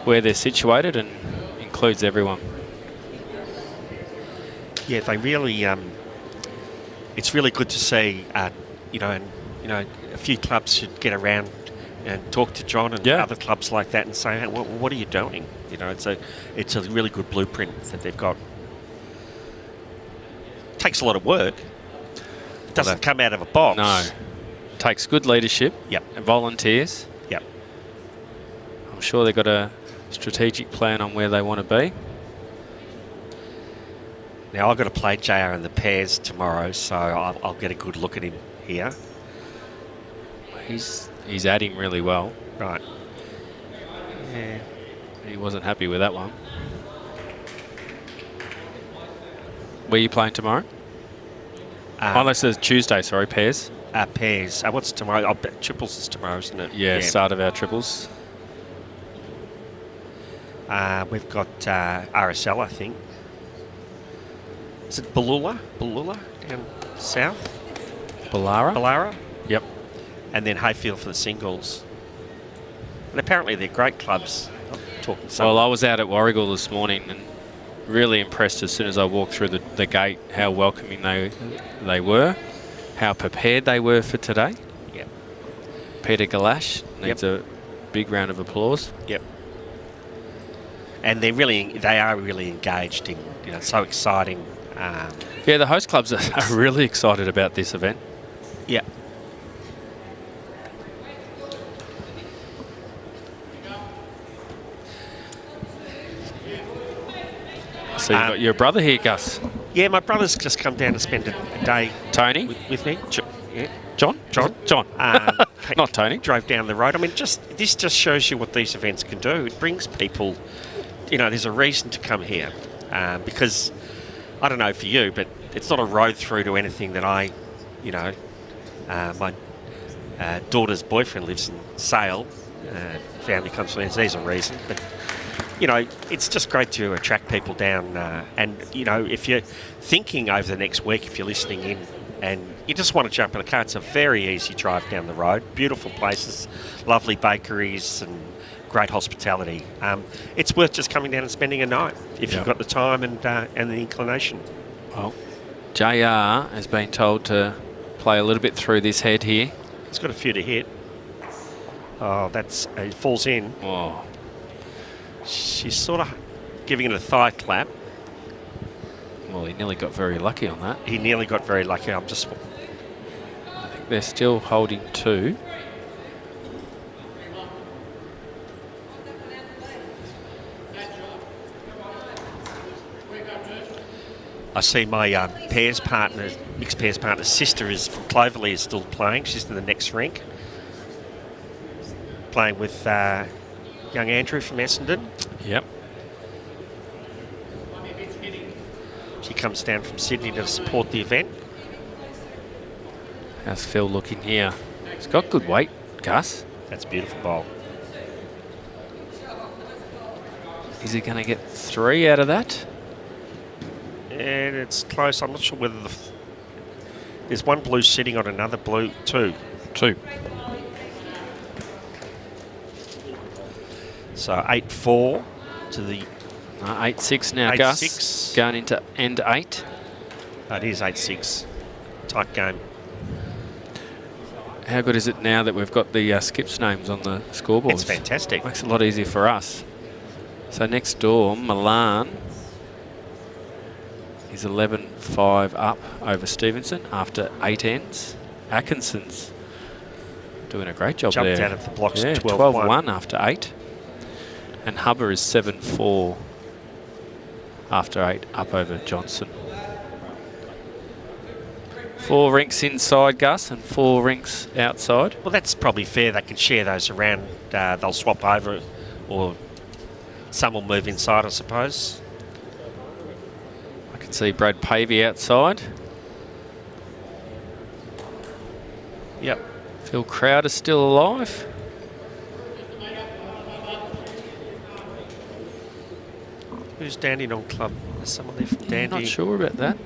where they're situated and includes everyone. Yeah, they really. It's really good to see. A few clubs should get around and talk to John and other clubs like that and say, hey, what are you doing? It's a really good blueprint that they've got. Takes a lot of work. It doesn't come out of a box. No. Takes good leadership. Yep. And volunteers. Yep. I'm sure they've got a strategic plan on where they want to be. Now, I've got to play JR in the pairs tomorrow, so I'll get a good look at him here. He's adding really well. Right. Yeah. He wasn't happy with that one. Where are you playing tomorrow? Unless it's Tuesday, sorry, pairs. Pairs. What's tomorrow? I bet triples is tomorrow, isn't it? Yeah, start of our triples. We've got RSL, I think. Is it Ballula down south? Ballara? Yep. And then Hayfield for the singles. And apparently they're great clubs. Well, I was out at Warragul this morning and really impressed as soon as I walked through the gate how welcoming they were, how prepared they were for today. Yep. Peter Galash needs a big round of applause. Yep. And they are really engaged in, so exciting. Yeah, the host clubs are really excited about this event. Yeah. So you've got your brother here, Gus. Yeah, my brother's just come down to spend a day Tony? with me. Yeah. John? John. Not Tony. Drove down the road. I mean, this just shows you what these events can do. It brings people, there's a reason to come here. Because, I don't know for you, but it's not a road through to anything that my daughter's boyfriend lives in Sale. Family comes from there. There's a reason. But, it's just great to attract people down. And, if you're thinking over the next week, if you're listening in, and you just want to jump in a car, it's a very easy drive down the road. Beautiful places, lovely bakeries and great hospitality. It's worth just coming down and spending a night if you've got the time and the inclination. Well, JR has been told to play a little bit through this head here. It's got a few to hit. Oh, it falls in. Oh. She's sort of giving it a thigh clap. Well, he nearly got very lucky on that. He nearly got very lucky. I think they're still holding 2. I see my mixed pairs partner's sister is from Cloverley is still playing. She's in the next rink. Playing with young Andrew from Essendon. Yep. She comes down from Sydney to support the event. How's Phil looking here? He's got good weight, Gus. That's a beautiful bowl. Is he going to get 3 out of that? And it's close. I'm not sure whether there's one blue sitting on another blue. 2. So 8-4 to the 8-6 now, 8-6. Gus. Going into end 8. It is 8-6. Tight game. How good is it now that we've got the skips names on the scoreboard? It's fantastic. Makes it a lot easier for us. So next door, Milan is 11-5 up over Stevenson after 8 ends. Atkinson's doing a great job Jumped there. out of the blocks 12-1 after 8. And Hubber is 7-4 after 8 up over Johnson. 4 rinks inside, Gus, and 4 rinks outside. Well, that's probably fair. They can share those around. They'll swap over, or some will move inside, I suppose. I can see Brad Pavey outside. Yep. Phil Crowder's still alive. Who's Dandenong Club? There's someone there from Dandy. Not sure about that.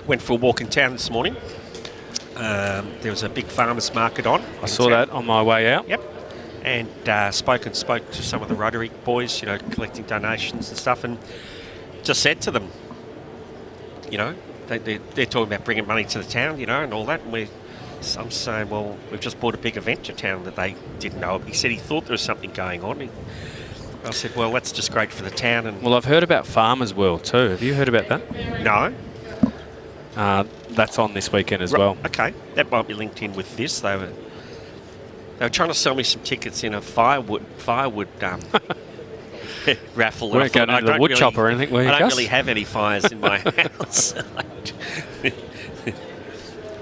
Went for a walk in town this morning. There was a big farmers market on. I saw that on my way out. Yep. And spoke to some of the Rotary boys, collecting donations and stuff, and just said to them, they're talking about bringing money to the town, and all that. And I'm saying, well, we've just brought a big event to town that they didn't know. He said he thought there was something going on. I said, well, that's just great for the town. And well, I've heard about Farmers World too. Have you heard about that? No. That's on this weekend as well. Okay, that might be linked in with this. They were trying to sell me some tickets in a firewood raffle. We weren't going into the wood chop or anything, were you, I don't Gus? really have any fires in my house.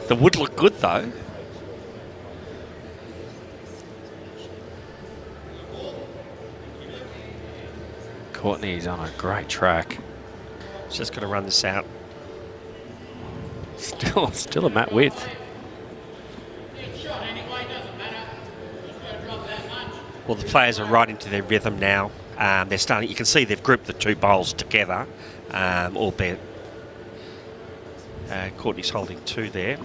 The wood looked good though. Courtney's on a great track. He's just going to run this out. Still a mat width. Well, the players are right into their rhythm now. They're starting. You can see they've grouped the 2 bowls together, albeit Courtney's holding 2 there.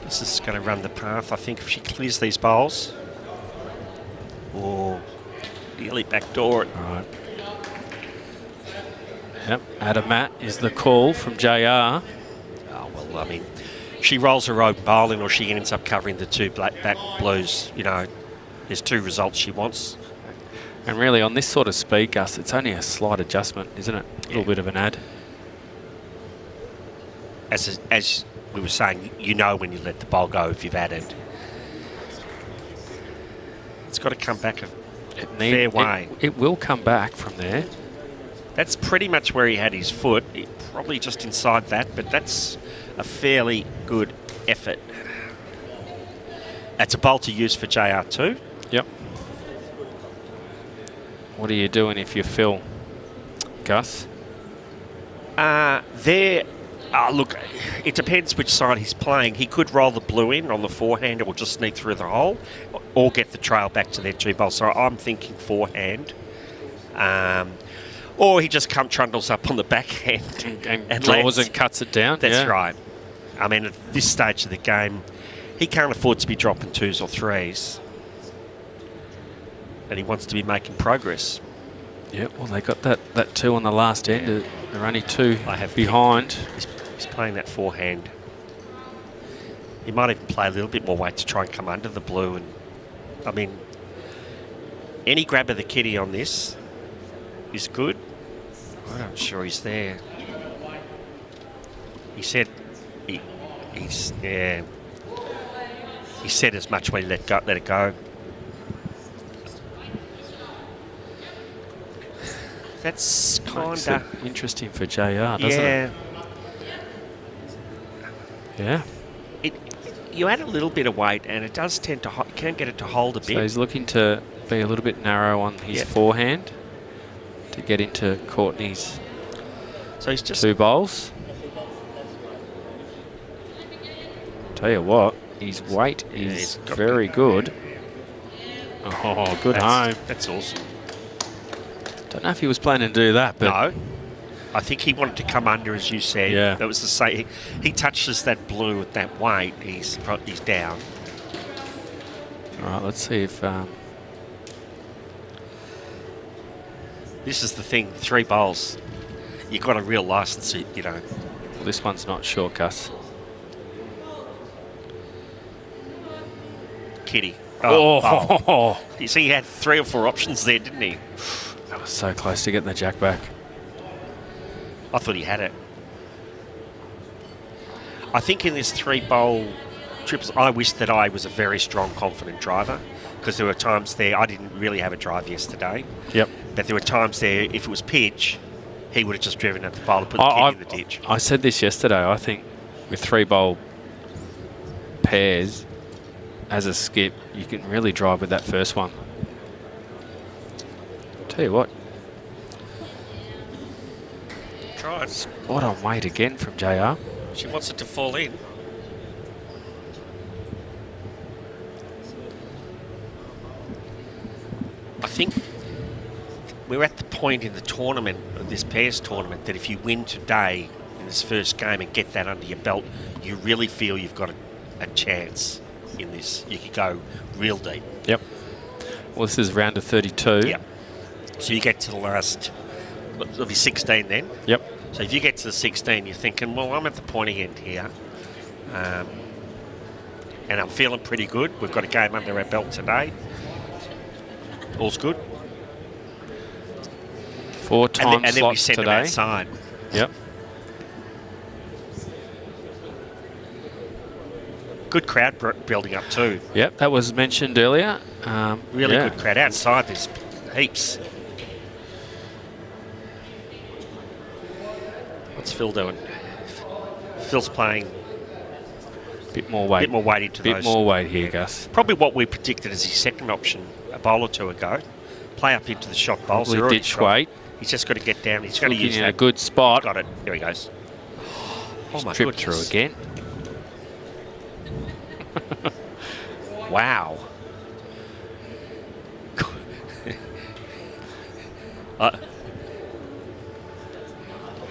This is going to run the path, I think, if she clears these bowls. Or nearly backdoor it. All right. Yep, add a mat is the call from JR. Oh, well, I mean, she rolls her own bowling or she ends up covering the 2 back blues. There's 2 results she wants. And really, on this sort of speed, Gus, it's only a slight adjustment, isn't it? A little bit of an add. as we were saying, you know when you let the bowl go if you've had it. It's got to come back a fair way. It will come back from there. That's pretty much where he had his foot, probably just inside that, but that's a fairly good effort. That's a bowl to use for JR2. Yep. What are you doing if you Phil, Gus? Look, it depends which side he's playing. He could roll the blue in on the forehand or just sneak through the hole or get the trail back to their 2 bowls. So I'm thinking forehand. Or he just trundles up on the backhand and draws and cuts it down. That's right. I mean, at this stage of the game, he can't afford to be dropping 2s or 3s. And he wants to be making progress. Yeah, well, they got that 2 on the last end. Yeah. They're only 2 behind. He's playing that forehand. He might even play a little bit more weight to try and come under the blue. And I mean, any grab of the kitty on this is good. I'm not sure he's there. He said he said as much when he let it go. That's kind of interesting for JR, doesn't it? Yeah. You add a little bit of weight, and it does tend to can get it to hold a bit. So he's looking to be a little bit narrow on his forehand to get into Courtney's so he's just 2 bowls. Tell you what, his weight is very good. Oh, good home. That's awesome. Don't know if he was planning to do that, but no. I think he wanted to come under, as you said. Yeah. That was the same. He touches that blue at that weight. He's down. All right, let's see if. This is the thing. 3 bowls. You've got a real license, you know. Well, this one's not short, Gus. Kitty. Oh. You see, he had 3 or 4 options there, didn't he? That was so close to getting the jack back. I thought he had it. I think in this 3-bowl triples, I wish that I was a very strong, confident driver, because there were times there I didn't really have a drive yesterday. Yep. But there were times there, if it was pitch, he would have just driven at the bowl and put the kid in the ditch. I said this yesterday. I think with 3-bowl pairs as a skip, you can really drive with that first one. Tell you what. Try it. Spot on weight again from JR. She wants it to fall in. I think we're at the point in the tournament, of this pairs tournament, that if you win today in this first game and get that under your belt, you really feel you've got a chance in this. You could go real deep. Yep. Well, this is round of 32. Yep. So you get to the last, it'll be 16 then. Yep. So if you get to the 16, you're thinking, well, I'm at the pointy end here. And I'm feeling pretty good. We've got a game under our belt today. All's good. 4 time and then we slots send today. them outside. Yep. Good crowd building up too. Yep, that was mentioned earlier. Really good crowd. Outside there's heaps. What's Phil doing? Phil's playing bit more weight. Bit more weight into those. Bit more weight here, Gus. Probably what we predicted as his second option a bowl or two ago. Play up into the shot bowl. So ditch weight. He's just got to get down. He's got to use in that. a good spot. Got it. There he goes. Oh my tripped goodness. through again. Wow. All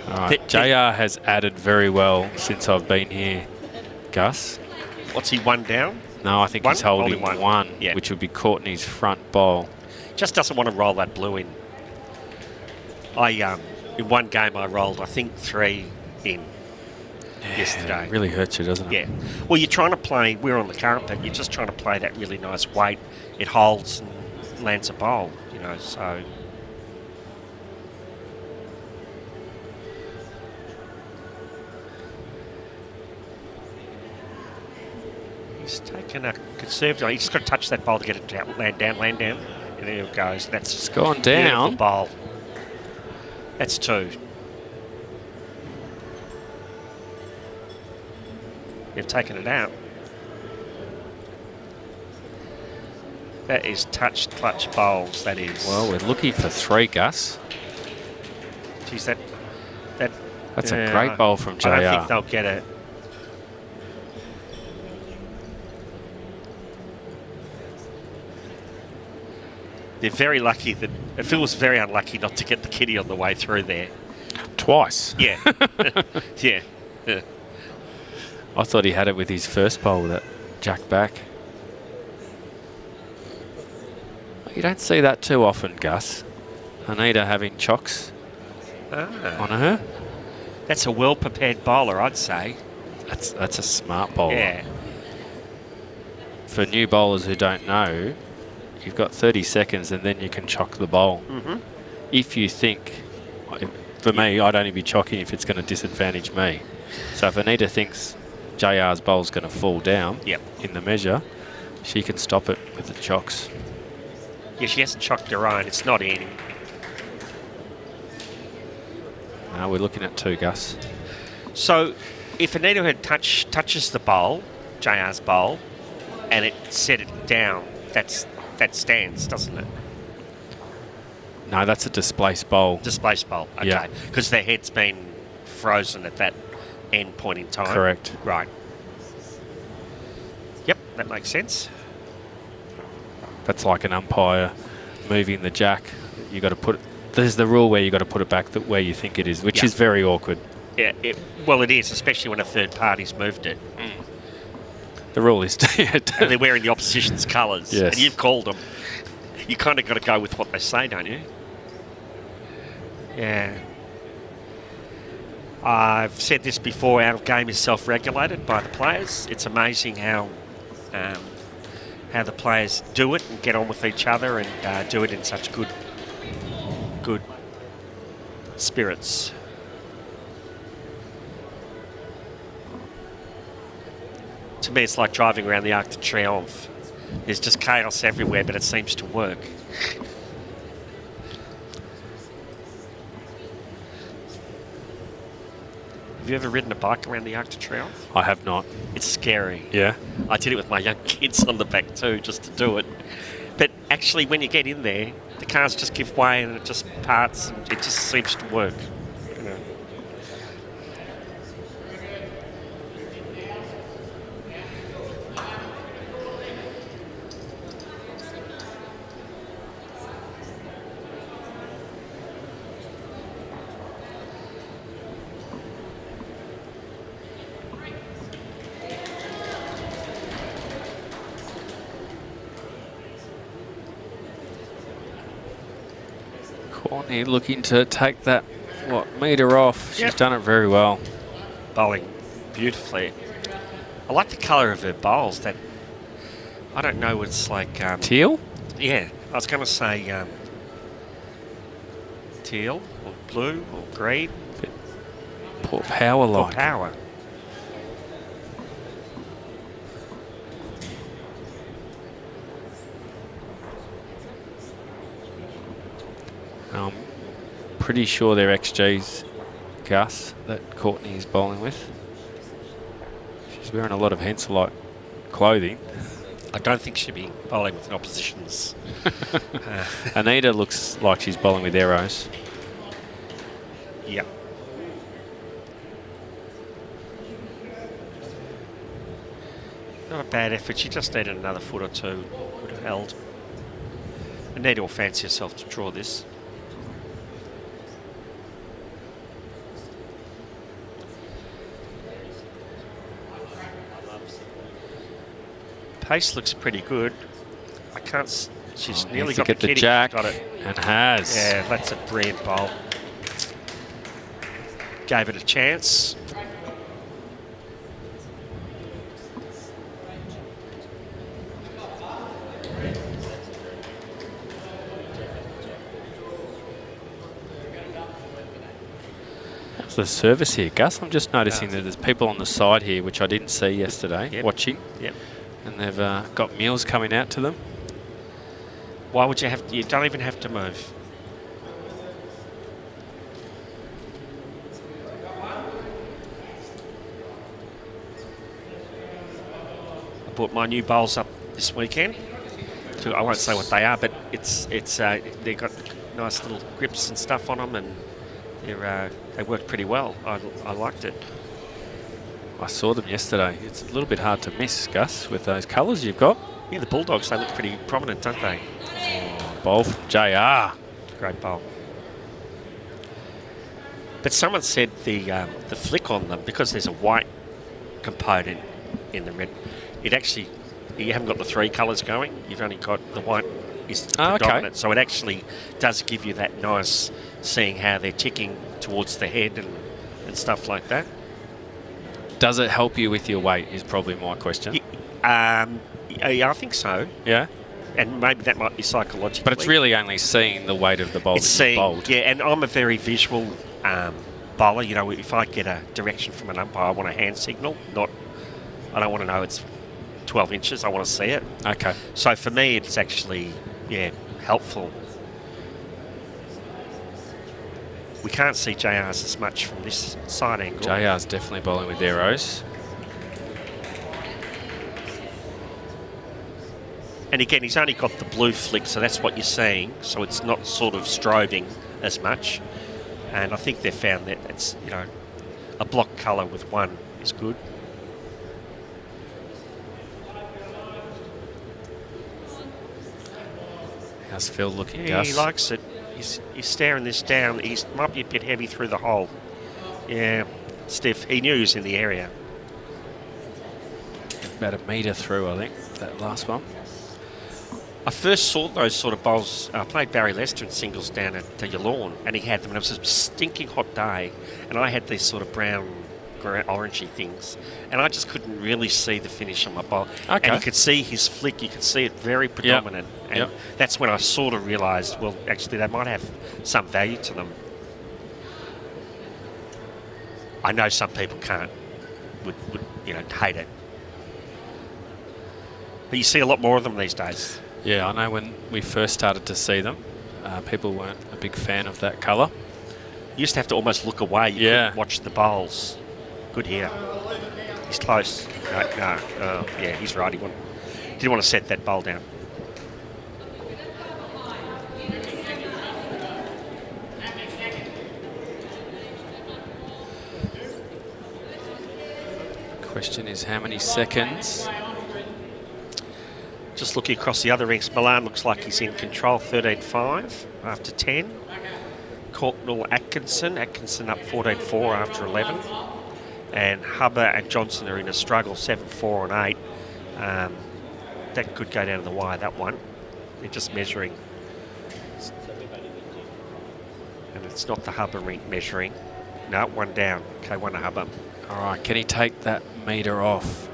right. JR has added very well since I've been here, Gus. What's he, 1 down? No, I think he's holding one, yeah. which would be Courtney's front bowl. Just doesn't want to roll that blue in. In one game I rolled, I think 3 in yesterday. It really hurts you, doesn't it? Yeah. Well, you're trying to play, we're on the current, but you're just trying to play that really nice weight. It holds and lands a bowl, you know, so. He's taken a conservative. He's just got to touch that bowl to get it down, land down. And there it goes. That's It's gone a beautiful down. bowl. That's 2. They've taken it out. That is touch clutch bowls, that is. Well, we're looking for 3, Gus. Geez, That's a great bowl from JR. I don't think they'll get it. They're very lucky that it feels very unlucky not to get the kitty on the way through there. Twice. Yeah. Yeah. I thought he had it with his first bowl that jacked back. You don't see that too often, Gus. Anita having chocks on her. That's a well-prepared bowler, I'd say. That's a smart bowler. Yeah. For new bowlers who don't know, you've got 30 seconds and then you can chock the bowl. If you think, for me, I'd only be chocking if it's going to disadvantage me. So if Anita thinks JR's bowl's going to fall down in the measure, she can stop it with the chocks. Yeah, she hasn't chocked her own. It's not in. No, we're looking at 2, Gus. So if Anita had touches the bowl, JR's bowl, and it set it down, that stands, doesn't it? No, that's a displaced bowl. Displaced bowl, okay. Yeah. Because their head's been frozen at that end point in time. Correct. Right. Yep, that makes sense. That's like an umpire moving the jack. You got to put. There's the rule where you got to put it back where you think it is, which is very awkward. Yeah, well, it is, especially when a third party's moved it. The rule is, and they're wearing the opposition's colours, Yes. and you've called them. You kind of got to go with what they say, don't you? Yeah. I've said this before. Out of game is self-regulated by the players. It's amazing how the players do it and get on with each other and do it in such good spirits. To me, it's like driving around the Arc de Triomphe. There's just chaos everywhere, but it seems to work. Have you ever ridden a bike around the Arc de Triomphe? I have not. It's scary. Yeah. I did it with my young kids on the back too, just to do it. But actually, when you get in there, the cars just give way and it just parts. And it just seems to work. You know. Courtney looking to take that, metre off. She's done it very well. Bowling beautifully. I like the colour of her bowls. That I don't know. It's like Teal? Yeah, I was going to say teal or blue or green. Poor power Or like. power. I'm pretty sure they're XG's, Gus, that Courtney is bowling with. She's wearing a lot of Henselite clothing. I don't think she'll be bowling with an opposition's. Anita looks like she's bowling with arrows. Yep. Not a bad effort. She just needed another foot or two. Would have held. Anita will fancy herself to draw this. Pace looks pretty good. I can't. She's nearly got the get the kitty. jack, Got it. and has. Yeah, that's a brilliant bowl. Gave it a chance. How's the service here, Gus? I'm just noticing that there's people on the side here, which I didn't see yesterday, Yep. watching. Yep. And they've got meals coming out to them. Why would you have to? You don't even have to move. I bought my new bowls up this weekend. I won't say what they are, but they've got nice little grips and stuff on them, and they work pretty well. I liked it. I saw them yesterday. It's a little bit hard to miss, Gus, with those colours you've got. Yeah, the Bulldogs, they look pretty prominent, don't they? Oh, bowl from JR. Great bowl. But someone said the flick on them, because there's a white component in the red, it actually, you haven't got the three colours going. You've only got the white is predominant. Okay. So it actually does give you that nice seeing how they're ticking towards the head and stuff like that. Does it help you with your weight is probably my question. Yeah, I think so. Yeah? And maybe that might be psychological. But it's really only seeing the weight of the bowl that you've bowled. Yeah, and I'm a very visual bowler. You know, if I get a direction from an umpire, I want a hand signal. I don't want to know it's 12 inches. I want to see it. Okay. So for me, it's actually, helpful. We can't see JR's as much from this side angle. JR's definitely bowling with arrows. And again, he's only got the blue flick, so that's what you're seeing. So it's not sort of strobing as much. And I think they've found that it's, a block colour with one is good. How's Phil looking, Yeah, Gus? he likes it. He's staring this down. He might be a bit heavy through the hole. Yeah, stiff. He knew he was in the area. About a metre through, I think, that last one. I first saw those sort of bowls. I played Barry Lester in singles down at your lawn, and he had them. And it was a stinking hot day, and I had these sort of brown, orangey things, and I just couldn't really see the finish on my bowl. Okay. And you could see his flick. You could see it very predominant. Yep. And that's when I sort of realised, well, actually, they might have some value to them. I know some people would hate it. But you see a lot more of them these days. Yeah, I know when we first started to see them, people weren't a big fan of that colour. You used to have to almost look away. You couldn't watch the bowls. Good here. He's close. No. Yeah, he's right. He didn't want to set that bowl down. Question is how many seconds? Just looking across the other ranks, Milan looks like he's in control, 13-5 after 10. Courtney Atkinson up 14-4 after 11. And Hubber and Johnson are in a struggle, 7-4 and 8. That could go down to the wire, that one. They're just measuring. And it's not the Hubber measuring. No, one down. Okay, one to Hubber. All right, can he take that metre off?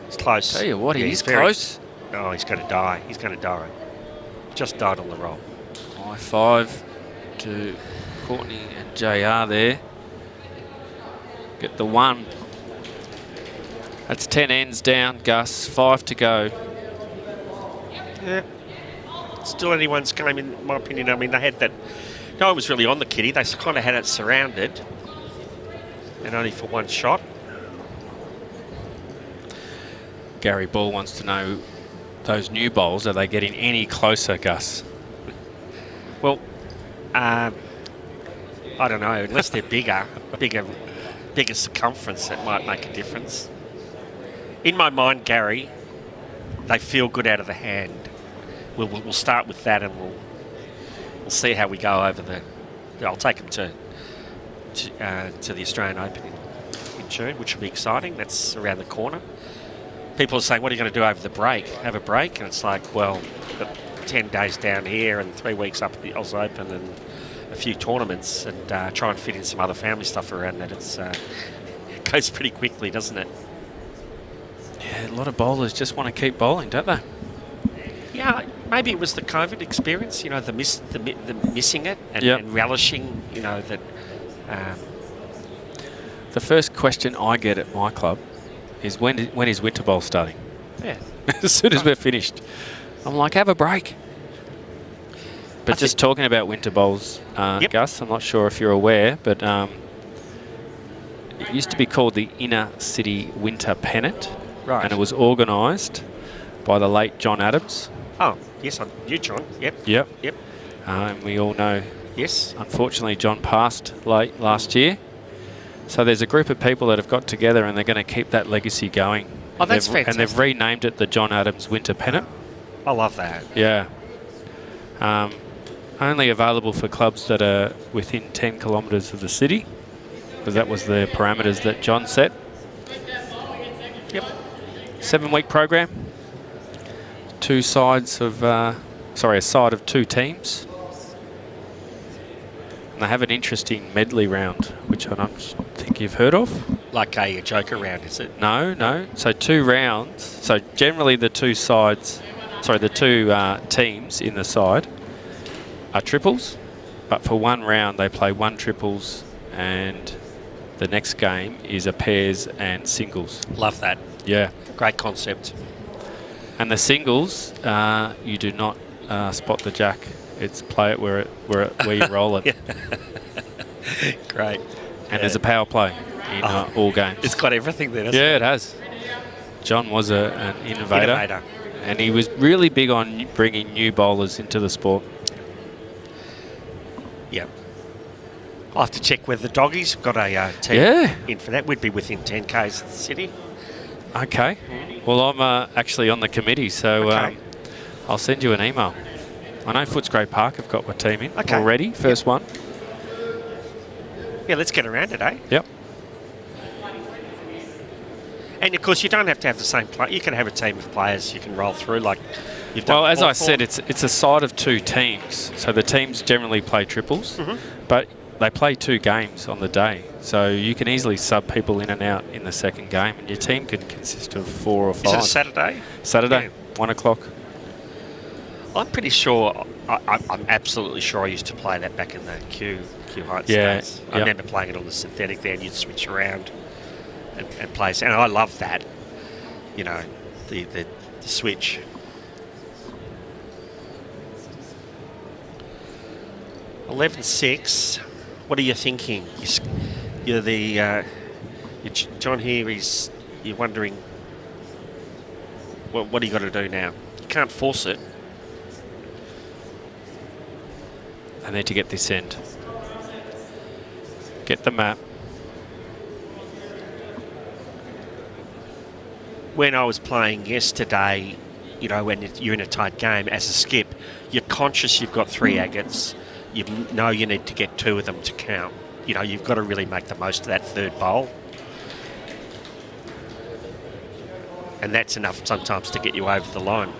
It's close. Tell you what, he's close. Oh, he's going to die. He's going to die. Just died on the roll. High five to Courtney and JR there. Get the one. That's 10 ends down, Gus. 5 to go. Yeah. Still anyone's game, in my opinion. I mean, they had that. No one was really on the kitty. They kind of had it surrounded. And only for one shot. Gary Ball wants to know, those new bowls, are they getting any closer, Gus? Well, I don't know. Unless they're bigger circumference, that might make a difference. In my mind, Gary, they feel good out of the hand. We'll start with that, and we'll see how we go over the. I'll take them to the Australian Open in June, which will be exciting. That's around the corner. People are saying, what are you going to do over the break? Have a break? And it's like, well, 10 days down here and 3 weeks up at the Oz Open and a few tournaments, and try and fit in some other family stuff around that. It goes pretty quickly, doesn't it? Yeah, a lot of bowlers just want to keep bowling, don't they? Yeah, maybe it was the COVID experience, the missing it and relishing, that... The first question I get at my club is when is winter bowl starting? Yeah. As soon as we're finished, I'm like, have a break. But just talking about winter bowls, Gus, I'm not sure if you're aware, but it used to be called the Inner City Winter Pennant. Right. And it was organised by the late John Adams. Oh, yes, I knew John. Yep. Yep. Yep. And we all know, Yes. unfortunately, John passed late last year. So there's a group of people that have got together and they're going to keep that legacy going. Oh, that's And fantastic. they've renamed it the John Adams Winter Pennant. I love that. Yeah. Only available for clubs that are within 10 kilometres of the city, because that was the parameters that John set. Yep. 7-week program. A side of 2 teams. And they have an interesting medley round, which I don't think you've heard of. Like a joker round, is it? No. So 2 rounds. So generally the 2 teams in the side are triples, but for 1 round they play 1 triples and the next game is a pairs and singles. Love that. Yeah. Great concept. And the singles, you do not spot the jack. It's play it where you roll it. Great. And there's a power play in all games. It's got everything there, doesn't Yeah, it? it has. John was an innovator. And he was really big on bringing new bowlers into the sport. Yeah. I'll have to check whether the doggies have got a team in for that. We'd be within 10 k's of the city. Okay. Well, I'm actually on the committee, so I'll send you an email. I know Footscray Park have got my team in already, first one. Yeah, let's get around it, eh? Yep. And, of course, you don't have to have the same play. You can have a team of players you can roll through like you've done. Well, as before. I said, it's a side of 2 teams. So the teams generally play triples, but they play 2 games on the day. So you can easily sub people in and out in the second game, and your team can consist of 4 or 5. Is it a Saturday? Saturday, Yeah. 1 o'clock. I'm pretty sure, I'm absolutely sure I used to play that back in the Q Heights days. I remember playing it on the synthetic there, and you'd switch around and play. And I love that, you know, the switch. $11.6. What are you thinking? You're John here. You're wondering what do you got to do now? You can't force it. I need to get this end. Get the map. When I was playing yesterday, you know, when you're in a tight game as a skip, you're conscious you've got 3 agates. You know you need to get 2 of them to count. You know, you've got to really make the most of that 3rd bowl. And that's enough sometimes to get you over the line.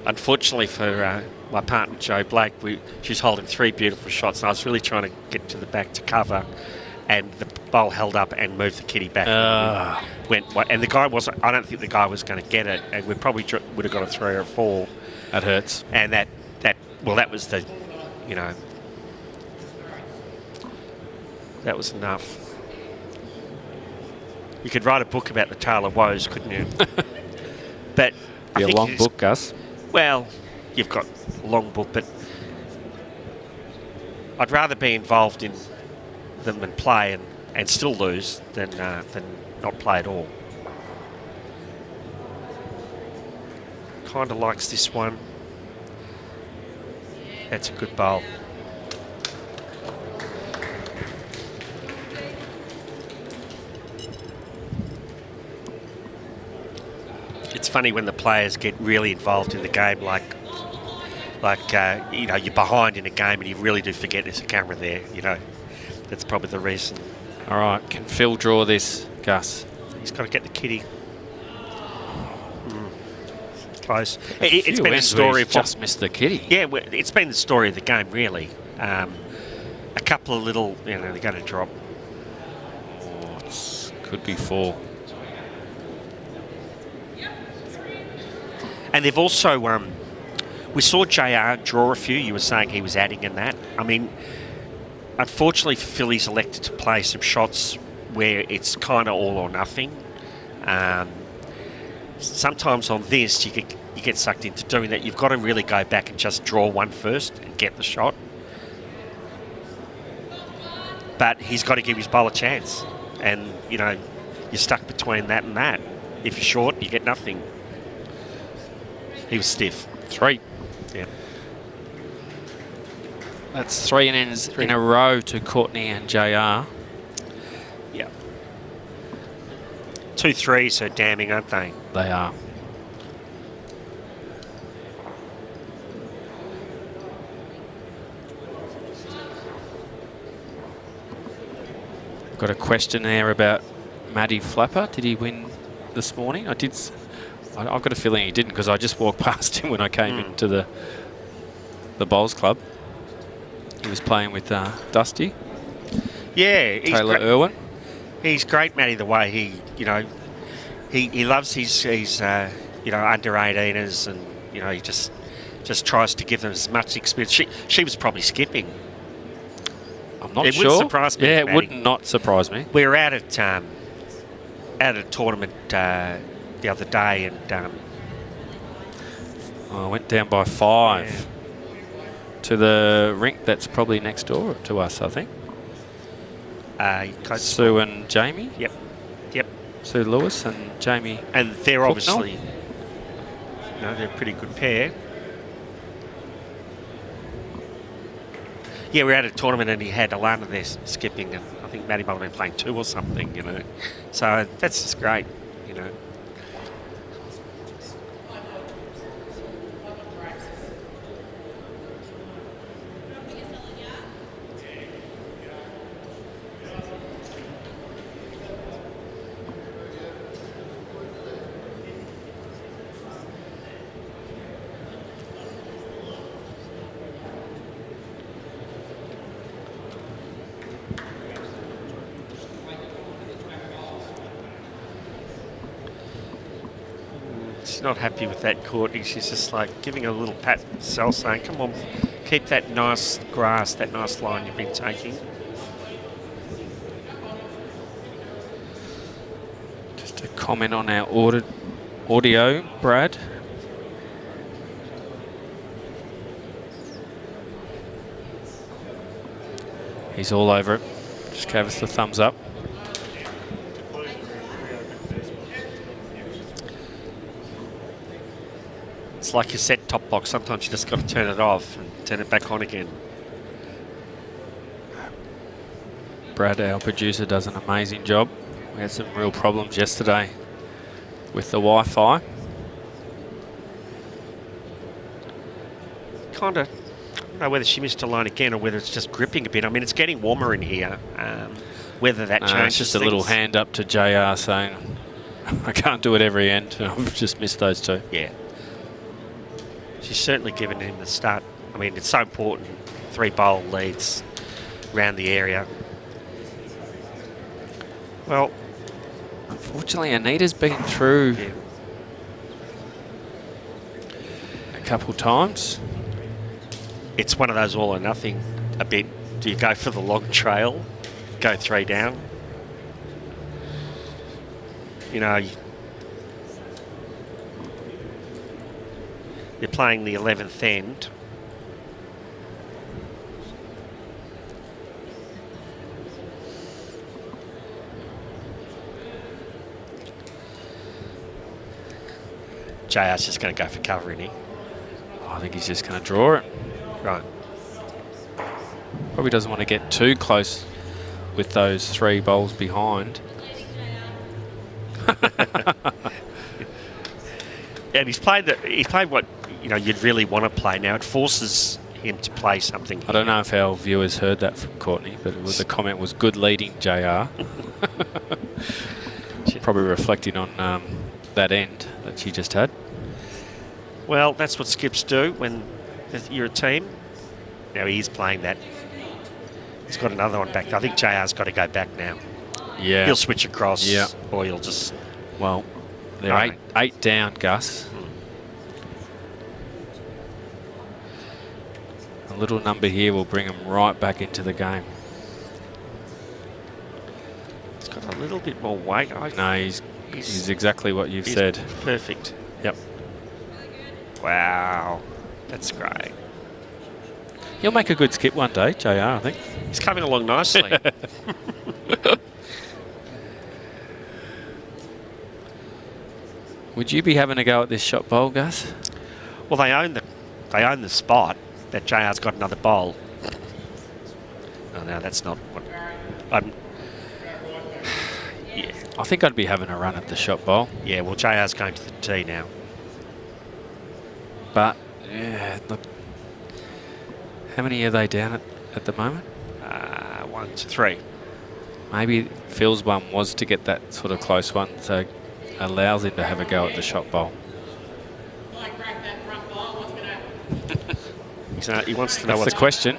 Unfortunately for my partner Jo Blake, she's holding 3 beautiful shots, and I was really trying to get to the back to cover, and the bowl held up and moved the kitty back. And the guy wasn't. I don't think the guy was going to get it, and we probably would have got a 3 or a 4. That hurts. And that was the, you know, that was enough. You could write a book about the Tale of Woes, couldn't you? But Be a long book, Gus. Well, you've got a long book, but I'd rather be involved in them and play and still lose than not play at all. Kind of likes this one. That's a good bowl. It's funny when the players get really involved in the game, like you know, you're behind in a game and you really do forget there's a camera there. You know, that's probably the reason. All right, can Phil draw this, Gus? He's got to get the kitty. Close. It's been the story of just missed the kitty. Yeah, it's been the story of the game, really. A couple of little, you know, they're going to drop. Could be 4. And they've also, We saw JR draw a few. You were saying he was adding in that. I mean, unfortunately for Phil, he's elected to play some shots where it's kind of all or nothing. Sometimes on this, you get sucked into doing that. You've got to really go back and just draw one first and get the shot. But he's got to give his bowl a chance. And, you know, you're stuck between that and that. If you're short, you get nothing. He was stiff. 3. Yeah. That's 3 innings in a row to Courtney and JR. Yeah. 2 threes are damning, aren't they? They are. Got a question there about Matty Flapper. Did he win this morning? I've got a feeling he didn't, because I just walked past him when I came into the bowls club. He was playing with Dusty. Yeah, Taylor Irwin. He's great, Matty. The way he loves his under 18ers, and he just tries to give them as much experience. She was probably skipping. I'm not it sure. It would surprise me. Yeah, it Matty. would not surprise me. We were out at a tournament the other day, and I went down by 5 to the rink that's probably next door to us, I think. Sue and Jamie. Yep. Sue Lewis and Jamie. And they're obviously, they're a pretty good pair. Yeah, we were at a tournament and he had Alana there skipping, and I think Matty might have been playing 2 or something, So that's just great, Not happy with that, Courtney. She's just like giving a little pat herself, saying, come on, keep that nice grass, that nice line you've been taking. Just a comment on our audio, Brad. He's all over it. Just gave us the thumbs up. It's like your set-top box. Sometimes you just got to turn it off and turn it back on again. Brad, our producer, does an amazing job. We had some real problems yesterday with the Wi-Fi. Kind of, I don't know whether she missed a line again or whether it's just gripping a bit. I mean, it's getting warmer in here. Whether that changes it's just a things. little hand up to JR saying, I can't do it every end. I've just missed those 2. Yeah. She's certainly given him the start. I mean, it's so important. 3 bowl leads around the area. Well, unfortunately, Anita's been through a couple times. It's one of those all or nothing a bit. Do you go for the long trail, go 3 down? You're playing the 11th end. JR's just going to go for cover, isn't he? I think he's just going to draw it. Right. Probably doesn't want to get too close with those 3 bowls behind. And he's played what you'd really want to play. Now it forces him to play something here. I don't know if our viewers heard that from Courtney, but the comment was good leading JR. Probably reflecting on that end that she just had. Well, that's what skips do when you're a team. Now he's playing that. He's got another one back. I think JR's got to go back now. Yeah. He'll switch across, or he'll just... Well, they're 8 down, Gus. A little number here will bring him right back into the game. He's got a little bit more weight. No, he's exactly what you've said. Perfect. Yep. Wow. That's great. He'll make a good skip one day, JR, I think. He's coming along nicely. Would you be having a go at this shot bowl, Gus? Well, they own the spot. That JR's got another bowl. Oh, no, that's not what yeah. I think I'd be having a run at the shot bowl. Yeah, well, JR's going to the tee now. But, yeah, look. How many are they down at the moment? 1 to 3. Maybe Phil's one was to get that sort of close one, so allows him to have a go at the shot bowl. He wants to know That's the question.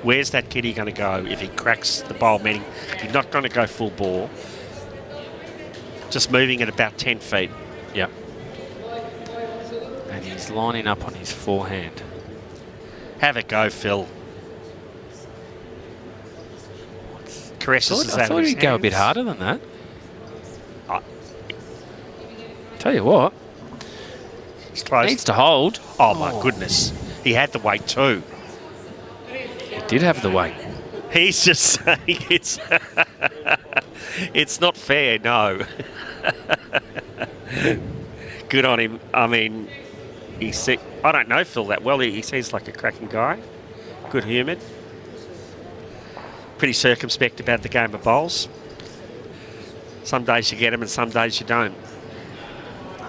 Where's that kitty going to go if he cracks the bowl? Meaning he's not going to go full bore. Just moving at about 10 feet. Yep. And he's lining up on his forehand. Have a go, Phil. Caresses I thought he'd go a bit harder than that. Tell you what. He's close. Needs to hold. Oh, my goodness. He had the weight too. He did have the weight. He's just saying it's it's not fair, no. Good on him. I mean, I don't know Phil that well. He seems like a cracking guy. Good humoured. Pretty circumspect about the game of bowls. Some days you get them and some days you don't.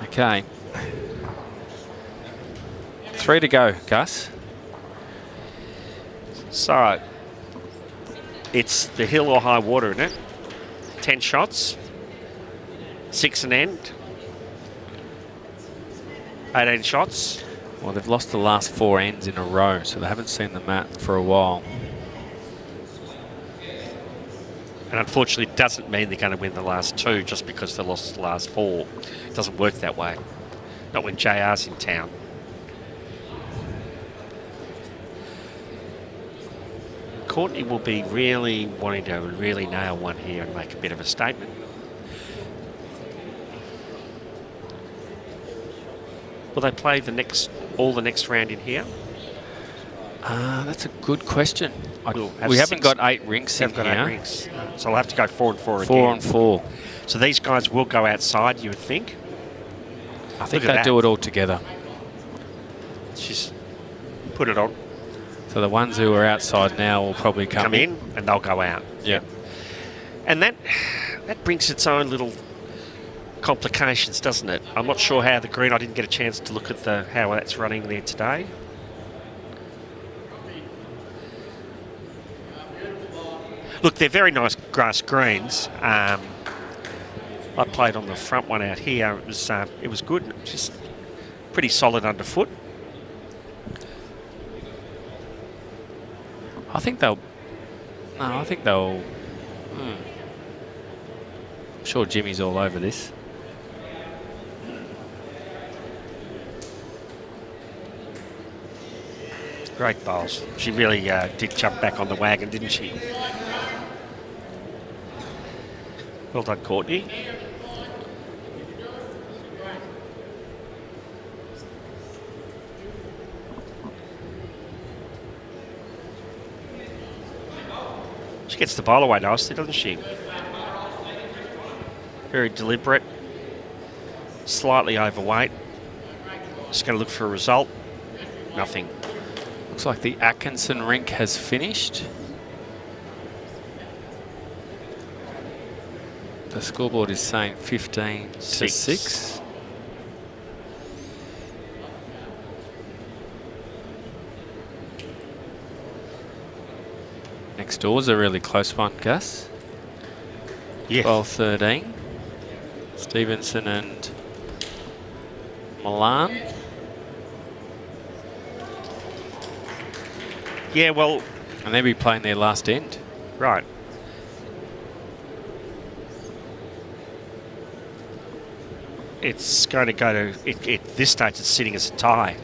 Okay. 3 to go, Gus. So, it's the hill or high water, isn't it? 10 shots. 6 an end. 18 shots. Well, they've lost the last 4 ends in a row, so they haven't seen the mat for a while. And unfortunately, it doesn't mean they're going to win the last 2 just because they lost the last 4. It doesn't work that way. Not when JR's in town. Courtney will be really wanting to really nail one here and make a bit of a statement. Will they play all the next round in here? That's a good question. We'll we haven't got 8 rinks in here. 8 rinks. So I'll have to go 4 and 4 again. 4 and 4. So these guys will go outside, you would think? I think they do it all together. Just put it on. So the ones who are outside now will probably come in and they'll go out. Yeah. And that brings its own little complications, doesn't it? I'm not sure how the green, I didn't get a chance to look at how that's running there today. Look, they're very nice grass greens. I played on the front one out here. It was good. Just pretty solid underfoot. I think they'll... I'm sure Jimmy's all over this. Great bowls. She really did jump back on the wagon, didn't she? Well done, Courtney. She gets the bowl away nicely, doesn't she? Very deliberate. Slightly overweight. Just going to look for a result. Nothing. Looks like the Atkinson rink has finished. The scoreboard is saying 15 to 6. Next door's a really close one, Gus. Yeah. 12-13. Stevenson and Milan. Yeah, well... And they'll be playing their last end. Right. It's going to go to... At this stage, it's sitting as a tie.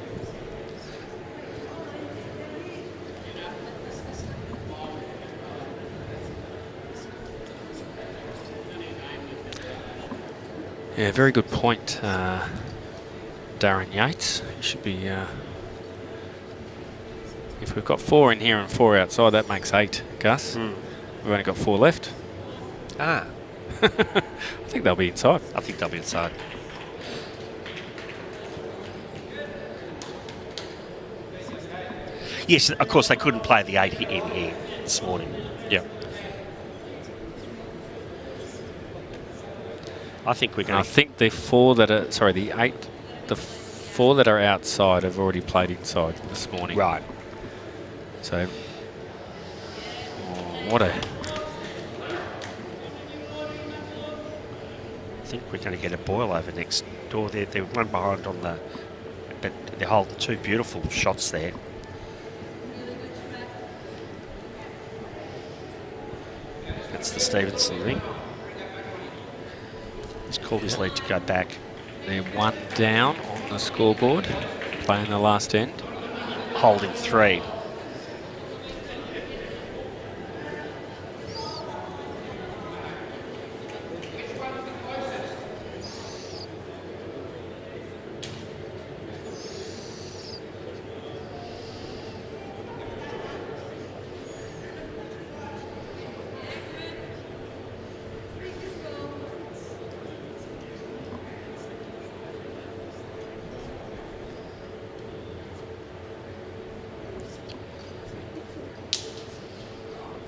Yeah, very good point, Darren Yates. He should be... if we've got 4 in here and 4 outside, that makes 8, Gus. We've only got 4 left. Ah. I think they'll be inside. I think they'll be inside. Yes, of course, they couldn't play the 8 in here this morning. Yeah. I think we're going I think the 4 that are... Sorry, the 4 that are outside have already played inside this morning. Right. So... what a... I think we're going to get a boil over next door. They're one behind on the... But they're holding 2 beautiful shots there. That's the Stevenson ring. He's called his lead to go back. They're 1 down on the scoreboard, playing the last end. Holding 3.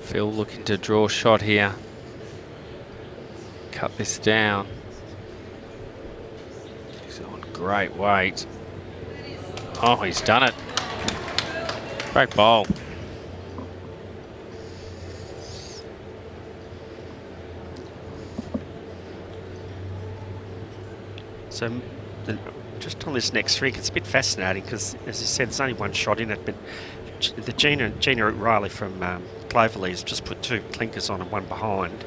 Phil looking to draw a shot here. Cut this down. He's on great weight. Oh, he's done it. Great bowl. So just on this next rig, it's a bit fascinating because, as you said, there's only 1 shot in it, but the Gina Riley from Cloverleaf just put 2 clinkers on and 1 behind.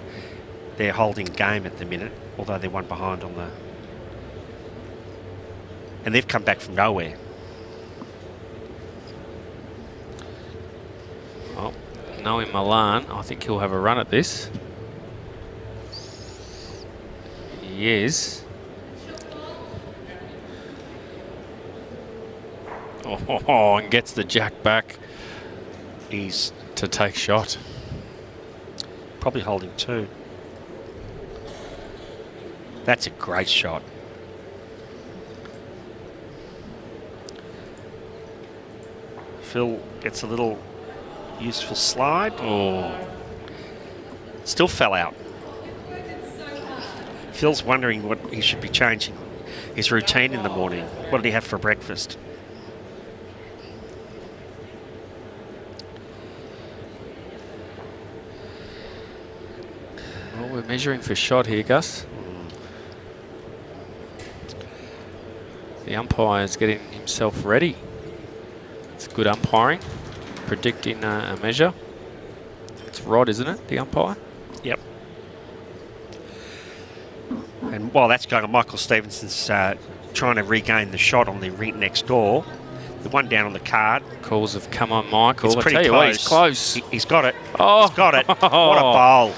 They're holding game at the minute, although they're 1 behind on the... And they've come back from nowhere. Well, knowing Milan, I think he'll have a run at this. He is. Oh, and gets the jack back. He's to take shot. Probably holding 2. That's a great shot. Phil gets a little useful slide. Oh. Still fell out. Phil's wondering what he should be changing his routine in the morning. What did he have for breakfast? Well, we're measuring for shot here, Gus. The umpire's getting himself ready. It's good umpiring, predicting a measure. It's Rod, isn't it, the umpire? Yep. And while that's going on, Michael Stevenson's trying to regain the shot on the ring next door. The one down on the card. Calls have come on Michael. It's pretty I tell you what, he's close. He's got it. Oh. He's got it. What a bowl.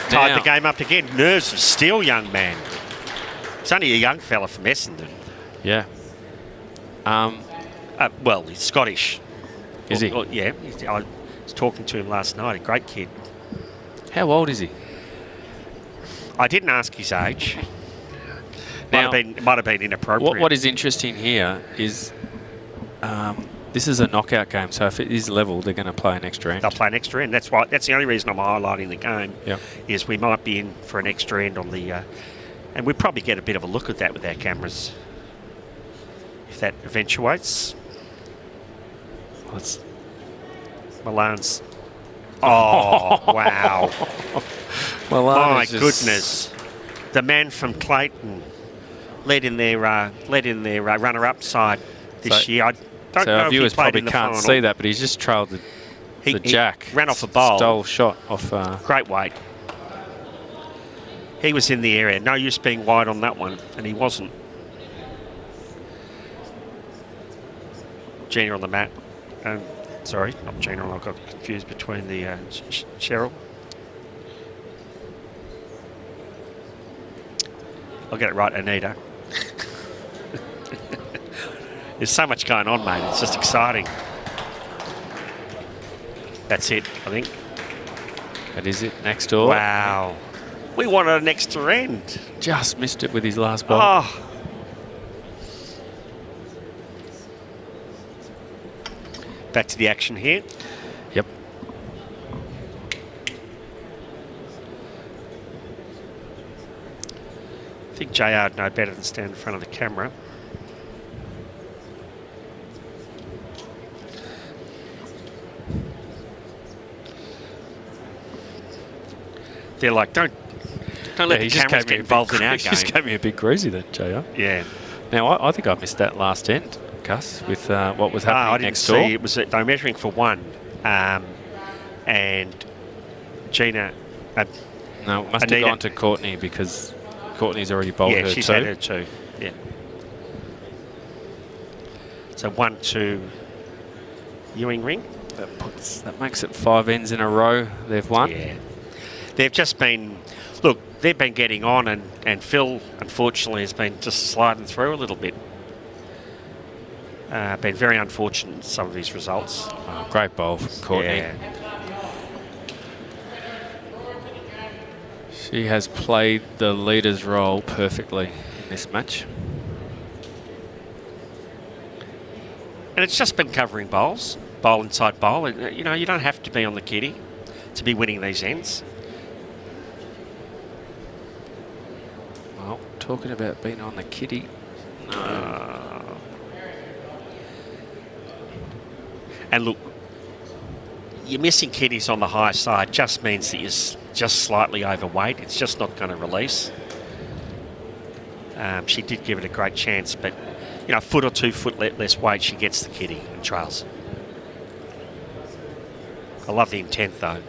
Tied Now. the game up again. Nerves of steel, young man. It's only a young fella from Essendon. Yeah. Well, he's Scottish. Is he? Yeah. I was talking to him last night. A great kid. How old is he? I didn't ask his age. Now, might have been inappropriate. What is interesting here is this is a knockout game, so if it is level, they're going to play an extra end. They'll play an extra end. That's why. That's the only reason I'm highlighting the game. Yep. Is we might be in for an extra end on the, and we probably get a bit of a look at that with our cameras if that eventuates. Let's. Milan's. Oh wow! Milan My is just goodness, the man from Clayton led in their runner-up side this year. I don't know our if he viewers played probably in the can't final. see that, but he's just trailed the jack. He ran off a bowl. Stole shot off. Great weight. He was in the area. No use being wide on that one, and he wasn't. Gina on the mat. Sorry, not Gina. I got confused between the Sherwill. I'll get it right, Anita. There's so much going on, mate. It's just exciting. That's it, I think. That is it. Next door. Wow. We wanted an extra end. Just missed it with his last ball. Oh. Back to the action here. Yep. I think JR would know better than stand in front of the camera. They're like, don't let the cameras get involved in our game. He just gave me a big cruisy then, JR. Yeah. Now, I think I missed that last end, Gus, with what was happening next door. I didn't see. They were measuring for one. And Gina... no, it must have gone to Courtney because Courtney's already bowled her two. Yeah, she's had her two. Yeah. So 1-2 Ewing ring. That makes it 5 ends in a row they've won. Yeah. They've just been... Look, they've been getting on and Phil, unfortunately, has been just sliding through a little bit. Been very unfortunate in some of his results. Oh, great bowl from Courtney. Yeah. She has played the leader's role perfectly in this match. And it's just been covering bowls, bowl inside bowl. And, you know, you don't have to be on the kitty to be winning these ends. Well, talking about being on the kitty. No. And look, you're missing kitties on the high side just means that you're just slightly overweight. It's just not going to release. She did give it a great chance, but, you know, a foot or 2 foot less weight, she gets the kitty and trails. I love the intent, though.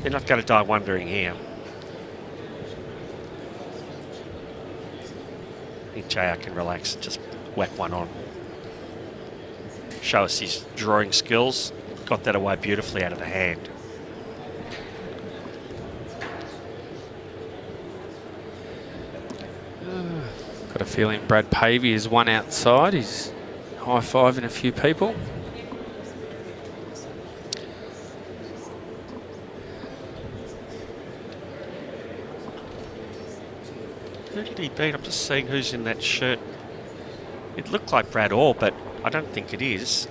They're not going to die wondering here. I think JR can relax and just whack one on. Show us his drawing skills. Got that away beautifully out of the hand. Got a feeling Brad Pavey is one outside. He's high-fiving a few people. Who did he beat? I'm just seeing who's in that shirt. It looked like Brad Orr, but I don't think it is.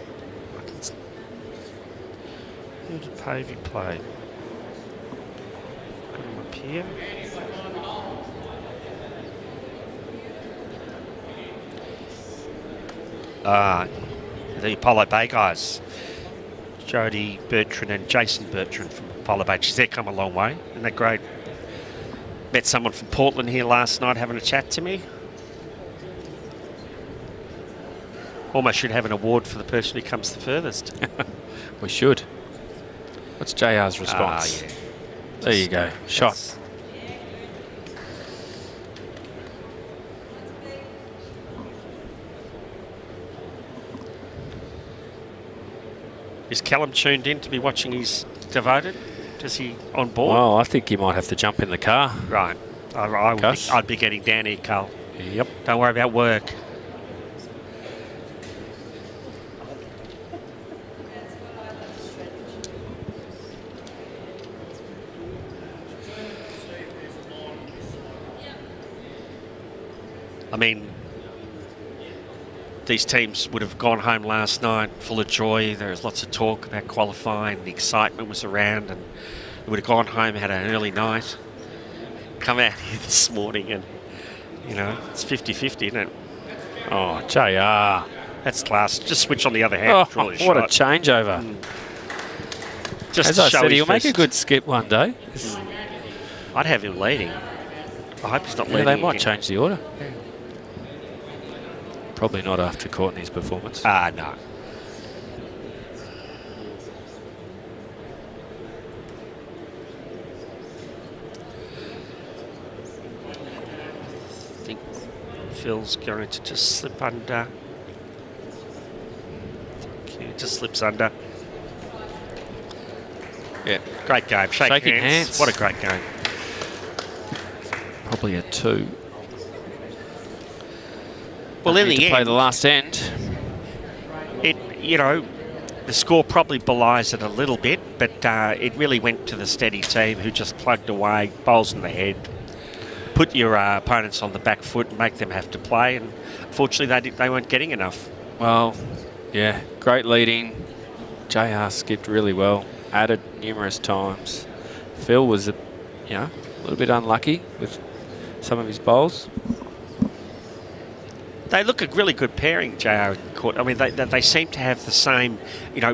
Who did Pavey play? Got him up here. The Apollo Bay guys. Jody Bertrand and Jason Bertrand from Apollo Bay. Geez, they've come a long way. Isn't that great? Met someone from Portland here last night having a chat to me. Almost should have an award for the person who comes the furthest. We should. What's JR's response? Yeah. There you go. Shot. Is Callum tuned in to be watching his devoted? Is he on board? Well, I think you might have to jump in the car. Right. I'd be getting down here, Carl. Yep. Don't worry about work. I mean, these teams would have gone home last night full of joy. There was lots of talk about qualifying. The excitement was around, and they would have gone home, had an early night, come out here this morning, and, you know, it's 50-50, isn't it? Oh, JR. That's class. Just switch on the other hand. Oh, Draw your what a shot. changeover. Just As to I show said, his he'll make a first- good skip one day. I'd have him leading. I hope he's not Yeah, leading they might again. change the order. Probably not after Courtney's performance. No. I think Phil's going to just slip under. Okay, just slips under. Yeah, great game. Shaking hands. What a great game. Probably a 2. Well, in Need the to play end, the last end. the score probably belies it a little bit, but it really went to the steady team who just plugged away, bowls in the head, put your opponents on the back foot and make them have to play, and unfortunately they weren't getting enough. Well, yeah, great leading. JR skipped really well, added numerous times. Phil was, a little bit unlucky with some of his bowls. They look a really good pairing, JR and Courtney. I mean, they seem to have the same...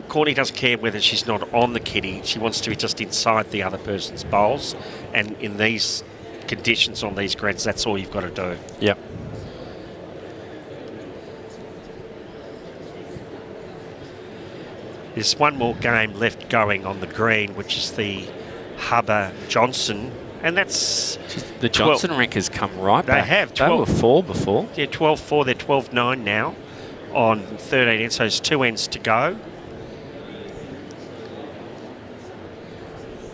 Courtney doesn't care whether she's not on the kitty. She wants to be just inside the other person's bowls. And in these conditions on these greens, that's all you've got to do. Yep. There's one more game left going on the green, which is the Hubber-Johnson. And that's... The Johnson rink has come right they back. Have. They were 4 before. Yeah, 12-4. They're 12-9 now on 13 ends. So there's 2 ends to go.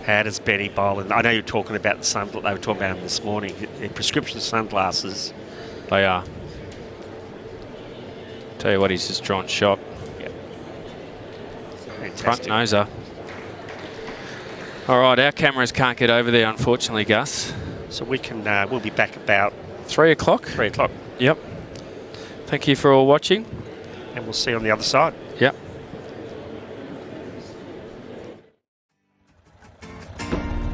How does Benny bowl? And I know you're talking about the sun. They were talking about them this morning. Their prescription sunglasses. They are. Tell you what, he's just drawn shot. Yep. Front noser. All right, our cameras can't get over there, unfortunately, Gus. So we can. We'll be back about 3 o'clock. 3 o'clock. Yep. Thank you for all watching. And we'll see you on the other side. Yep.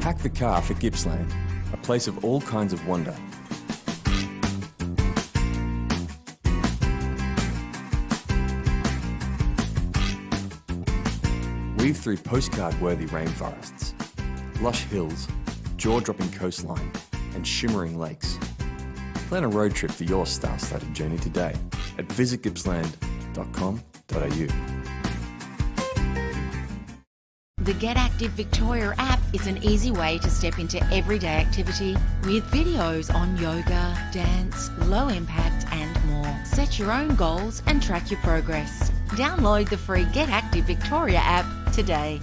Pack the car for Gippsland, a place of all kinds of wonder. Weave through postcard-worthy rainforests, lush hills, jaw-dropping coastline, and shimmering lakes. Plan a road trip for your star-studded journey today at visitgippsland.com.au. The Get Active Victoria app is an easy way to step into everyday activity with videos on yoga, dance, low impact and more. Set your own goals and track your progress. Download the free Get Active Victoria app today.